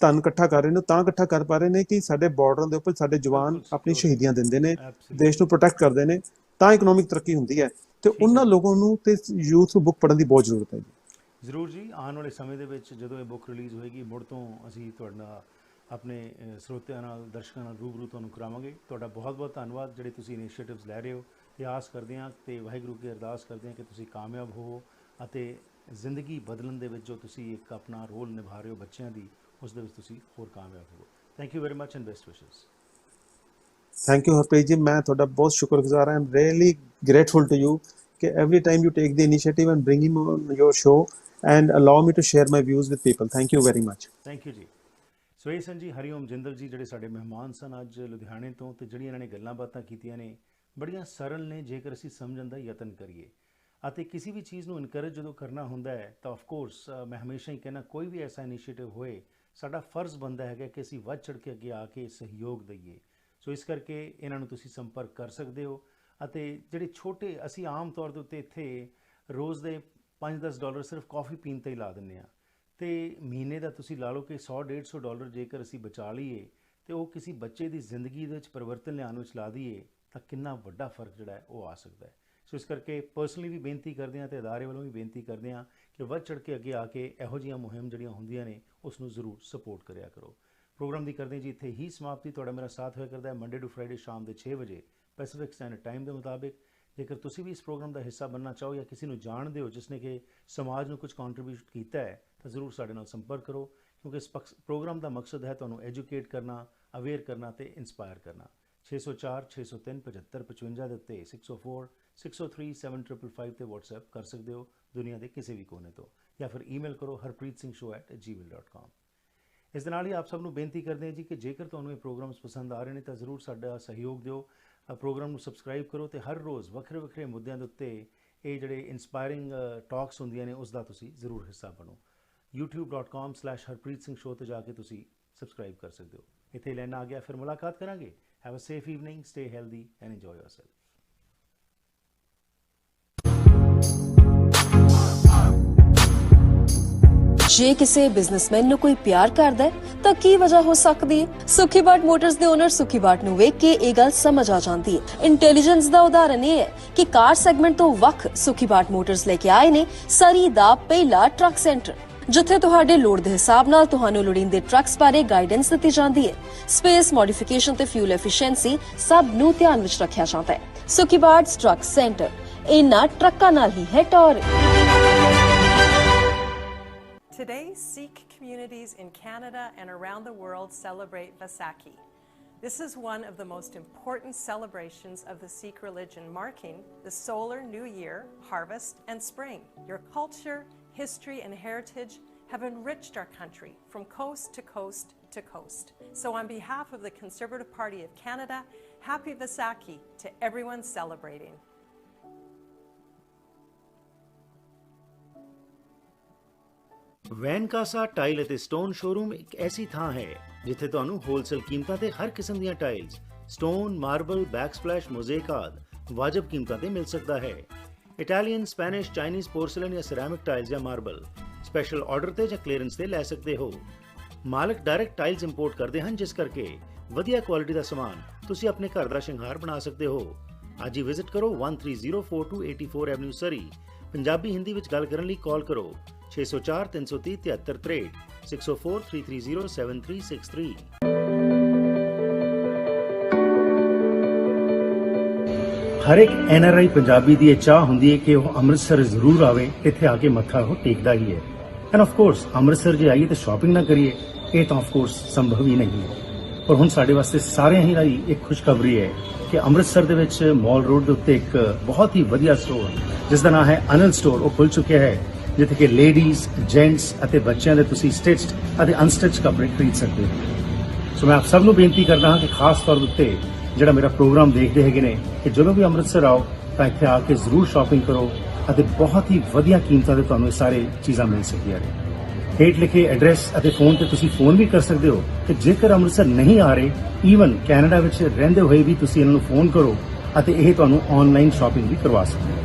ਧਨ ਇਕੱਠਾ ਕਰ ਰਹੇ ਨੇ, ਤਾਂ ਇਕੱਠਾ ਕਰ ਪਾ ਰਹੇ ਨੇ ਕਿ ਸਾਡੇ ਬਾਰਡਰਾਂ ਦੇ ਉੱਪਰ ਸਾਡੇ ਜਵਾਨ ਆਪਣੀ ਸ਼ਹੀਦੀਆਂ ਦਿੰਦੇ ਨੇ, ਦੇਸ਼ ਨੂੰ ਪ੍ਰੋਟੈਕਟ ਕਰਦੇ ਨੇ, ਤਾਂ ਇਕਨੋਮਿਕ ਤਰੱਕੀ ਹੁੰਦੀ ਹੈ। ਤੇ ਉਹਨਾਂ ਲੋਕਾਂ ਨੂੰ ਤੇ ਯੂਥ ਨੂੰ ਬੁੱਕ ਪੜ੍ਹਨ ਦੀ ਬਹੁਤ ਜ਼ਰੂਰਤ ਹੈ ਜੀ। ਜ਼ਰੂਰ ਜੀ, ਆਉਣ ਵਾਲੇ ਸਮੇਂ ਦੇ ਵਿੱਚ ਜਦੋਂ ਇਹ ਬੁੱਕ ਰਿਲੀਜ਼ ਹੋਏਗੀ, ਮੁੜ ਤੋਂ ਅਸੀਂ ਤੁਹਾਡਾ ਆਪਣੇ ਸਰੋਤਿਆਂ ਨਾਲ, ਦਰਸ਼ਕਾਂ ਨਾਲ ਰੂਬਰੂ ਤੁਹਾਨੂੰ ਕਰਾਵਾਂਗੇ। ਤੁਹਾਡਾ ਬਹੁਤ ਬਹੁਤ ਧੰਨਵਾਦ ਜਿਹੜੇ ਤੁਸੀਂ ਇਨੀਸ਼ੀਏਟਿਵਸ ਲੈ ਰਹੇ ਹੋ। ਤੇ ਆਸ ਕਰਦੇ ਹਾਂ ਤੇ ਵਾਹਿਗੁਰੂ ਕੀ ਅਰਦਾਸ ਕਰਦੇ ਹਾਂ ਕਿ ਤੁਸੀਂ ਕਾਮਯਾਬ ਹੋਵੋ ਅਤੇ ਜ਼ਿੰਦਗੀ ਬਦਲਣ ਦੇ ਵਿੱਚ ਜੋ ਤੁਸੀਂ ਇੱਕ ਆਪਣਾ ਰੋਲ ਨਿਭਾ ਰਹੇ ਹੋ ਬੱਚਿਆਂ ਦੀ, ਉਸ ਦੇ ਵਿੱਚ ਤੁਸੀਂ ਹੋਰ ਕਾਮਯਾਬ ਹੋਵੋ। Thank you very much and best wishes. Thank you Harpreet ji, ਮੈਂ ਤੁਹਾਡਾ ਬਹੁਤ ਸ਼ੁਕਰਗੁਜ਼ਾਰ ਹਾਂ। I am really grateful to you ਕਿ every time you take the initiative and bring him on your show and allow me to share my views with people. Thank you very much. Thank you ਜੀ। So ਇਹ ਸਨ ਜੀ ਹਰੀਓਮ ਜਿੰਦਲ ਜੀ, ਜਿਹੜੇ ਸਾਡੇ ਮਹਿਮਾਨ ਸਨ ਅੱਜ ਲੁਧਿਆਣੇ ਤੋਂ, ਤੇ ਜਿਹੜੀਆਂ ਇਹਨਾਂ ਨੇ ਗੱਲਾਂ ਬਾਤਾਂ ਕੀਤੀਆਂ ਨੇ ਬੜੀਆਂ ਸਰਲ ਨੇ ਜੇਕਰ ਅਸੀਂ ਸਮਝਣ ਦਾ ਯਤਨ ਕਰੀਏ। ਅਤੇ ਕਿਸੇ ਵੀ ਚੀਜ਼ ਨੂੰ ਇਨਕਰੇਜ ਜਦੋਂ ਕਰਨਾ ਹੁੰਦਾ ਹੈ ਤਾਂ ਆਫ ਕੋਰਸ ਮੈਂ ਹਮੇਸ਼ਾ ਹੀ ਕਹਿੰਦਾ ਕੋਈ ਵੀ ਐਸਾ ਇਨੀਸ਼ੀਏਟਿਵ ਹੋਏ ਸਾਡਾ ਫਰਜ਼ ਬਣਦਾ ਹੈਗਾ ਕਿ ਅਸੀਂ ਵੱਧ ਚੜ੍ਹ ਕੇ ਅੱਗੇ ਆ ਕੇ ਸਹਿਯੋਗ ਦਈਏ। ਸੋ ਇਸ ਕਰਕੇ ਇਹਨਾਂ ਨੂੰ ਤੁਸੀਂ ਸੰਪਰਕ ਕਰ ਸਕਦੇ ਹੋ। ਅਤੇ ਜਿਹੜੇ ਛੋਟੇ ਅਸੀਂ ਆਮ ਤੌਰ ਦੇ ਉੱਤੇ ਇੱਥੇ ਰੋਜ਼ ਦੇ $5-10 ਸਿਰਫ ਕਾਫੀ ਪੀਣ 'ਤੇ ਹੀ ਲਾ ਦਿੰਦੇ ਹਾਂ, ਅਤੇ ਮਹੀਨੇ ਦਾ ਤੁਸੀਂ ਲਾ ਲਓ ਕਿ $100-150 ਜੇਕਰ ਅਸੀਂ ਬਚਾ ਲਈਏ ਅਤੇ ਉਹ ਕਿਸੇ ਬੱਚੇ ਦੀ ਜ਼ਿੰਦਗੀ ਦੇ ਵਿੱਚ ਪਰਿਵਰਤਨ ਲਿਆਉਣ ਵਿੱਚ ਲਾ ਦਈਏ ਤਾਂ ਕਿੰਨਾ ਵੱਡਾ ਫਰਕ ਜਿਹੜਾ ਹੈ ਉਹ ਆ ਸਕਦਾ ਹੈ। ਸੋ ਇਸ ਕਰਕੇ ਪਰਸਨਲੀ ਵੀ ਬੇਨਤੀ ਕਰਦੇ ਹਾਂ ਅਤੇ ਅਦਾਰੇ ਵੱਲੋਂ ਵੀ ਬੇਨਤੀ ਕਰਦੇ ਹਾਂ ਕਿ ਵੱਧ ਚੜ੍ਹ ਕੇ ਅੱਗੇ ਆ ਕੇ ਇਹੋ ਜਿਹੀਆਂ ਮੁਹਿੰਮ ਜਿਹੜੀਆਂ ਹੁੰਦੀਆਂ ਨੇ ਉਸ ਨੂੰ ਜ਼ਰੂਰ ਸਪੋਰਟ ਕਰਿਆ ਕਰੋ। ਪ੍ਰੋਗਰਾਮ ਦੀ ਕਰਦੇ ਜੀ ਇੱਥੇ ਹੀ ਸਮਾਪਤੀ। ਤੁਹਾਡਾ ਮੇਰਾ ਸਾਥ ਹੋਇਆ ਕਰਦਾ ਹੈ ਮੰਡੇ ਟੂ ਫਰਾਈਡੇ ਸ਼ਾਮ ਦੇ 6 ਵਜੇ ਪੈਸੀਫਿਕ ਸਟੈਂਡਰਡ ਟਾਈਮ ਦੇ ਮੁਤਾਬਿਕ। ਜੇਕਰ ਤੁਸੀਂ ਵੀ ਇਸ ਪ੍ਰੋਗਰਾਮ ਦਾ ਹਿੱਸਾ ਬਣਨਾ ਚਾਹੋ ਜਾਂ ਕਿਸੇ ਨੂੰ ਜਾਣਦੇ ਹੋ ਜਿਸਨੇ ਕਿ ਸਮਾਜ ਨੂੰ ਕੁਝ ਕੰਟਰੀਬਿਊਟ ਕੀਤਾ ਹੈ ਤਾਂ ਜ਼ਰੂਰ ਸਾਡੇ ਨਾਲ ਸੰਪਰਕ ਕਰੋ, ਕਿਉਂਕਿ ਇਸ ਪ੍ਰੋਗਰਾਮ ਦਾ ਮਕਸਦ ਹੈ ਤੁਹਾਨੂੰ ਐਜੂਕੇਟ ਕਰਨਾ, ਅਵੇਅਰ ਕਰਨਾ ਅਤੇ ਇੰਸਪਾਇਰ ਕਰਨਾ। 604-603-7555 ਦੇ ਉੱਤੇ 604-603-7555 ਤੇ WhatsApp ਕਰ ਸਕਦੇ ਹੋ ਦੁਨੀਆ ਦੇ ਕਿਸੇ ਵੀ ਕੋਨੇ ਤੋਂ, ਜਾਂ ਫਿਰ ਈਮੇਲ ਕਰੋ harpreetsing@gmail.com। ਇਸ ਦੇ ਨਾਲ ਹੀ ਆਪ ਸਭ ਨੂੰ ਬੇਨਤੀ ਕਰਦੇ ਹਾਂ ਜੀ ਕਿ ਜੇਕਰ ਤੁਹਾਨੂੰ ਇਹ ਪ੍ਰੋਗਰਾਮਸ ਪਸੰਦ ਆ ਰਹੇ ਨੇ ਤਾਂ ਜ਼ਰੂਰ ਸਾਡਾ ਸਹਿਯੋਗ ਦਿਓ। ਪ੍ਰੋਗਰਾਮ ਨੂੰ ਸਬਸਕ੍ਰਾਈਬ ਕਰੋ ਅਤੇ ਹਰ ਰੋਜ਼ ਵੱਖਰੇ ਵੱਖਰੇ ਮੁੱਦਿਆਂ ਦੇ ਉੱਤੇ ਇਹ ਜਿਹੜੇ ਇਨਸਪਾਇਰਿੰਗ ਟਾਕਸ ਹੁੰਦੀਆਂ ਨੇ ਉਸ ਦਾ ਤੁਸੀਂ ਜ਼ਰੂਰ ਹਿੱਸਾ ਬਣੋ। youtube.com/harpreetsing show ਤੇ ਜਾ ਕੇ ਤੁਸੀਂ ਸਬਸਕ੍ਰਾਈਬ ਕਰ ਸਕਦੇ ਹੋ। ਇੱਥੇ ਲੈਣਾ ਆ ਗਿਆ, ਫਿਰ ਮੁਲਾਕਾਤ ਕਰਾਂਗੇ। Have a safe evening, stay healthy and enjoy yourself. ਜੇ ਕਿਸੇ ਬਿਜ਼ਨਸਮੈਨ ਨੂੰ ਕੋਈ ਪਿਆਰ ਕਰਦਾ ਹੈ ਤਾਂ ਕੀ ਵਜ੍ਹਾ ਹੋ ਸਕਦੀ ਹੈ? ਸੁਖੀ ਬਾਟ ਮੋਟਰਸ ਦੇ ਓਨਰ ਸੁਖੀ ਬਾਟ ਨੂੰ ਵੇਖ ਕੇ ਇਹ ਗੱਲ ਸਮਝ ਆ ਜਾਂਦੀ ਹੈ। ਇੰਟੈਲੀਜੈਂਸ ਦਾ ਉਦਾਹਰਨ ਇਹ ਹੈ ਕਿ ਕਾਰ ਸੈਗਮੈਂਟ ਤੋਂ ਵੱਖ ਸੁਖੀ ਬਾਟ ਮੋਟਰਸ ਲੈ ਕੇ ਆਏ ਨੇ ਸਰੀ ਦਾ ਪਹਿਲਾ ਟਰੱਕ ਸੈਂਟਰ, ਜਿੱਥੇ ਤੁਹਾਡੇ ਲੋੜ ਦੇ ਹਿਸਾਬ ਨਾਲ ਤੁਹਾਨੂੰ ਲੋੜੀਂਦੇ ਟਰੱਕਸ ਬਾਰੇ ਗਾਈਡੈਂਸ ਦਿੱਤੀ ਜਾਂਦੀ ਹੈ। ਸਪੇਸ, ਮੋਡੀਫਿਕੇਸ਼ਨ ਤੇ ਫਿਊਲ ਐਫੀਸ਼ੀਐਂਸੀ ਸਭ ਨੂੰ ਧਿਆਨ ਵਿੱਚ ਰੱਖਿਆ ਜਾਂਦਾ ਹੈ। ਸੁਖੀ ਬਾਟ ਟਰੱਕ ਸੈਂਟਰ ਇਹਨਾਂ ਟਰੱਕਾਂ ਨਾਲ ਹੀ ਹੈ ਟੌਰ। Today, Sikh communities in Canada and around the world celebrate Vaisakhi. This is one of the most important celebrations of the Sikh religion, marking the solar new year, harvest, and spring. Your culture, history, and heritage have enriched our country from coast to coast to coast. So on behalf of the Conservative Party of Canada, happy Vaisakhi to everyone celebrating. ਵੈਨਕਾਸਾ tile ਅਤੇ stone showroom ਇੱਕ ਐਸੀ ਥਾਂ ਹੈ ਜਿੱਥੇ ਤੁਹਾਨੂੰ wholesale ਕੀਮਤਾਂ ਤੇ ਹਰ ਕਿਸਮ ਦੀਆਂ ਟਾਈਲਸ, ਸਟੋਨ, ਮਾਰਬਲ, ਬੈਕਸਪਲੈਸ਼, ਮੋਜ਼ੇਕ ਆਦਿ ਵਾਜਬ ਕੀਮਤਾਂ ਤੇ ਮਿਲ ਸਕਦਾ ਹੈ। ਇਟਾਲੀਅਨ, ਸਪੈਨਿਸ਼, ਚਾਈਨੀਜ਼, ਪੋਰਸਲਨ ਜਾਂ ਸਿਰੈਮਿਕ ਟਾਈਲਸ ਜਾਂ ਮਾਰਬਲ ਸਪੈਸ਼ਲ ਆਰਡਰ ਤੇ ਜਾਂ ਕਲੀਅਰੈਂਸ ਤੇ ਲੈ ਸਕਦੇ ਹੋ। ਮਾਲਕ ਡਾਇਰੈਕਟ ਟਾਈਲਸ ਇੰਪੋਰਟ ਕਰਦੇ ਹਨ, ਜਿਸ ਕਰਕੇ ਵਧੀਆ ਕੁਆਲਿਟੀ ਦਾ ਸਮਾਨ ਤੁਸੀਂ ਆਪਣੇ ਘਰ ਦਾ ਸ਼ਿੰਗਾਰ ਬਣਾ ਸਕਦੇ ਹੋ। ਅੱਜ ਹੀ ਵਿਜ਼ਿਟ ਕਰੋ 13042 84 ਐਵਨਿਊ ਸਰੀ। ਪੰਜਾਬੀ ਹਿੰਦੀ ਵਿੱਚ ਗੱਲ ਕਰਨ ਲਈ ਕਾਲ ਕਰੋ 604-330-7363 604-330-7363। ਹਰ ਇੱਕ NRI ਪੰਜਾਬੀ ਦੀ ਇਹ ਚਾਹ ਹੁੰਦੀ ਹੈ ਕਿ ਉਹ ਅੰਮ੍ਰਿਤਸਰ ਜ਼ਰੂਰ ਆਵੇ, ਇੱਥੇ ਆ ਕੇ ਮੱਥਾ ਉਹ ਟੇਕਦਾ ਹੀ ਹੈ। ਐਂਡ ਆਫ ਕੋਰਸ ਅੰਮ੍ਰਿਤਸਰ ਜੇ ਆਈਏ ਤਾਂ ਸ਼ਾਪਿੰਗ ਨਾ ਕਰੀਏ, ਇਹ ਤਾਂ ਆਫ ਕੋਰਸ ਸੰਭਵ ਹੀ ਨਹੀਂ ਹੈ। ਪਰ ਹੁਣ ਸਾਡੇ ਵਾਸਤੇ ਸਾਰਿਆਂ ਹੀ ਲਈ ਇੱਕ ਖੁਸ਼ਖਬਰੀ ਹੈ ਕਿ ਅੰਮ੍ਰਿਤਸਰ ਦੇ ਵਿੱਚ ਮਾਲ ਰੋਡ ਦੇ ਉੱਤੇ ਇੱਕ ਬਹੁਤ ਹੀ ਵਧੀਆ ਸਟੋਰ ਜਿਸ ਦਾ ਨਾਮ ਹੈ ਅਨਿਲ ਸਟੋਰ, ਉਹ ਖੁੱਲ ਚੁੱਕਿਆ ਹੈ, ਜਿੱਥੇ ਕਿ ਲੇਡੀਜ਼, ਜੈਂਟਸ ਅਤੇ ਬੱਚਿਆਂ ਦੇ ਤੁਸੀਂ ਸਟਿਚਡ ਅਤੇ ਅਨਸਟਿਚ ਕੱਪੜੇ ਖਰੀਦ ਸਕਦੇ ਹੋ। ਸੋ ਮੈਂ ਆਪ ਸਭ ਨੂੰ ਬੇਨਤੀ ਕਰਦਾ ਹਾਂ ਕਿ ਖਾਸ ਤੌਰ ਉੱਤੇ ਜਿਹੜਾ ਮੇਰਾ ਪ੍ਰੋਗਰਾਮ ਦੇਖਦੇ ਹੈਗੇ ਨੇ ਕਿ ਜਦੋਂ ਵੀ ਅੰਮ੍ਰਿਤਸਰ ਆਓ ਤਾਂ ਇੱਥੇ ਆ ਕੇ ਜ਼ਰੂਰ ਸ਼ਾਪਿੰਗ ਕਰੋ ਅਤੇ ਬਹੁਤ ਹੀ ਵਧੀਆ ਕੀਮਤਾਂ ਤੇ ਤੁਹਾਨੂੰ ਇਹ ਸਾਰੇ ਚੀਜ਼ਾਂ ਮਿਲ ਸਕਦੀਆਂ ਨੇ। ਹੇਠ ਲਿਖੇ ਐਡਰੈਸ ਅਤੇ ਫੋਨ ਤੇ ਤੁਸੀਂ ਫੋਨ ਵੀ ਕਰ ਸਕਦੇ ਹੋ ਕਿ ਜੇਕਰ ਅੰਮ੍ਰਿਤਸਰ ਨਹੀਂ ਆ ਰਹੇ, ਈਵਨ ਕੈਨੇਡਾ ਵਿੱਚ ਰਹਿੰਦੇ ਹੋਏ ਵੀ ਤੁਸੀਂ ਇਹਨਾਂ ਨੂੰ ਫੋਨ ਕਰੋ ਅਤੇ ਇਹ ਤੁਹਾਨੂੰ ਆਨਲਾਈਨ ਸ਼ਾਪਿੰਗ ਵੀ ਕਰਵਾ ਸਕਦੇ ਹੋ।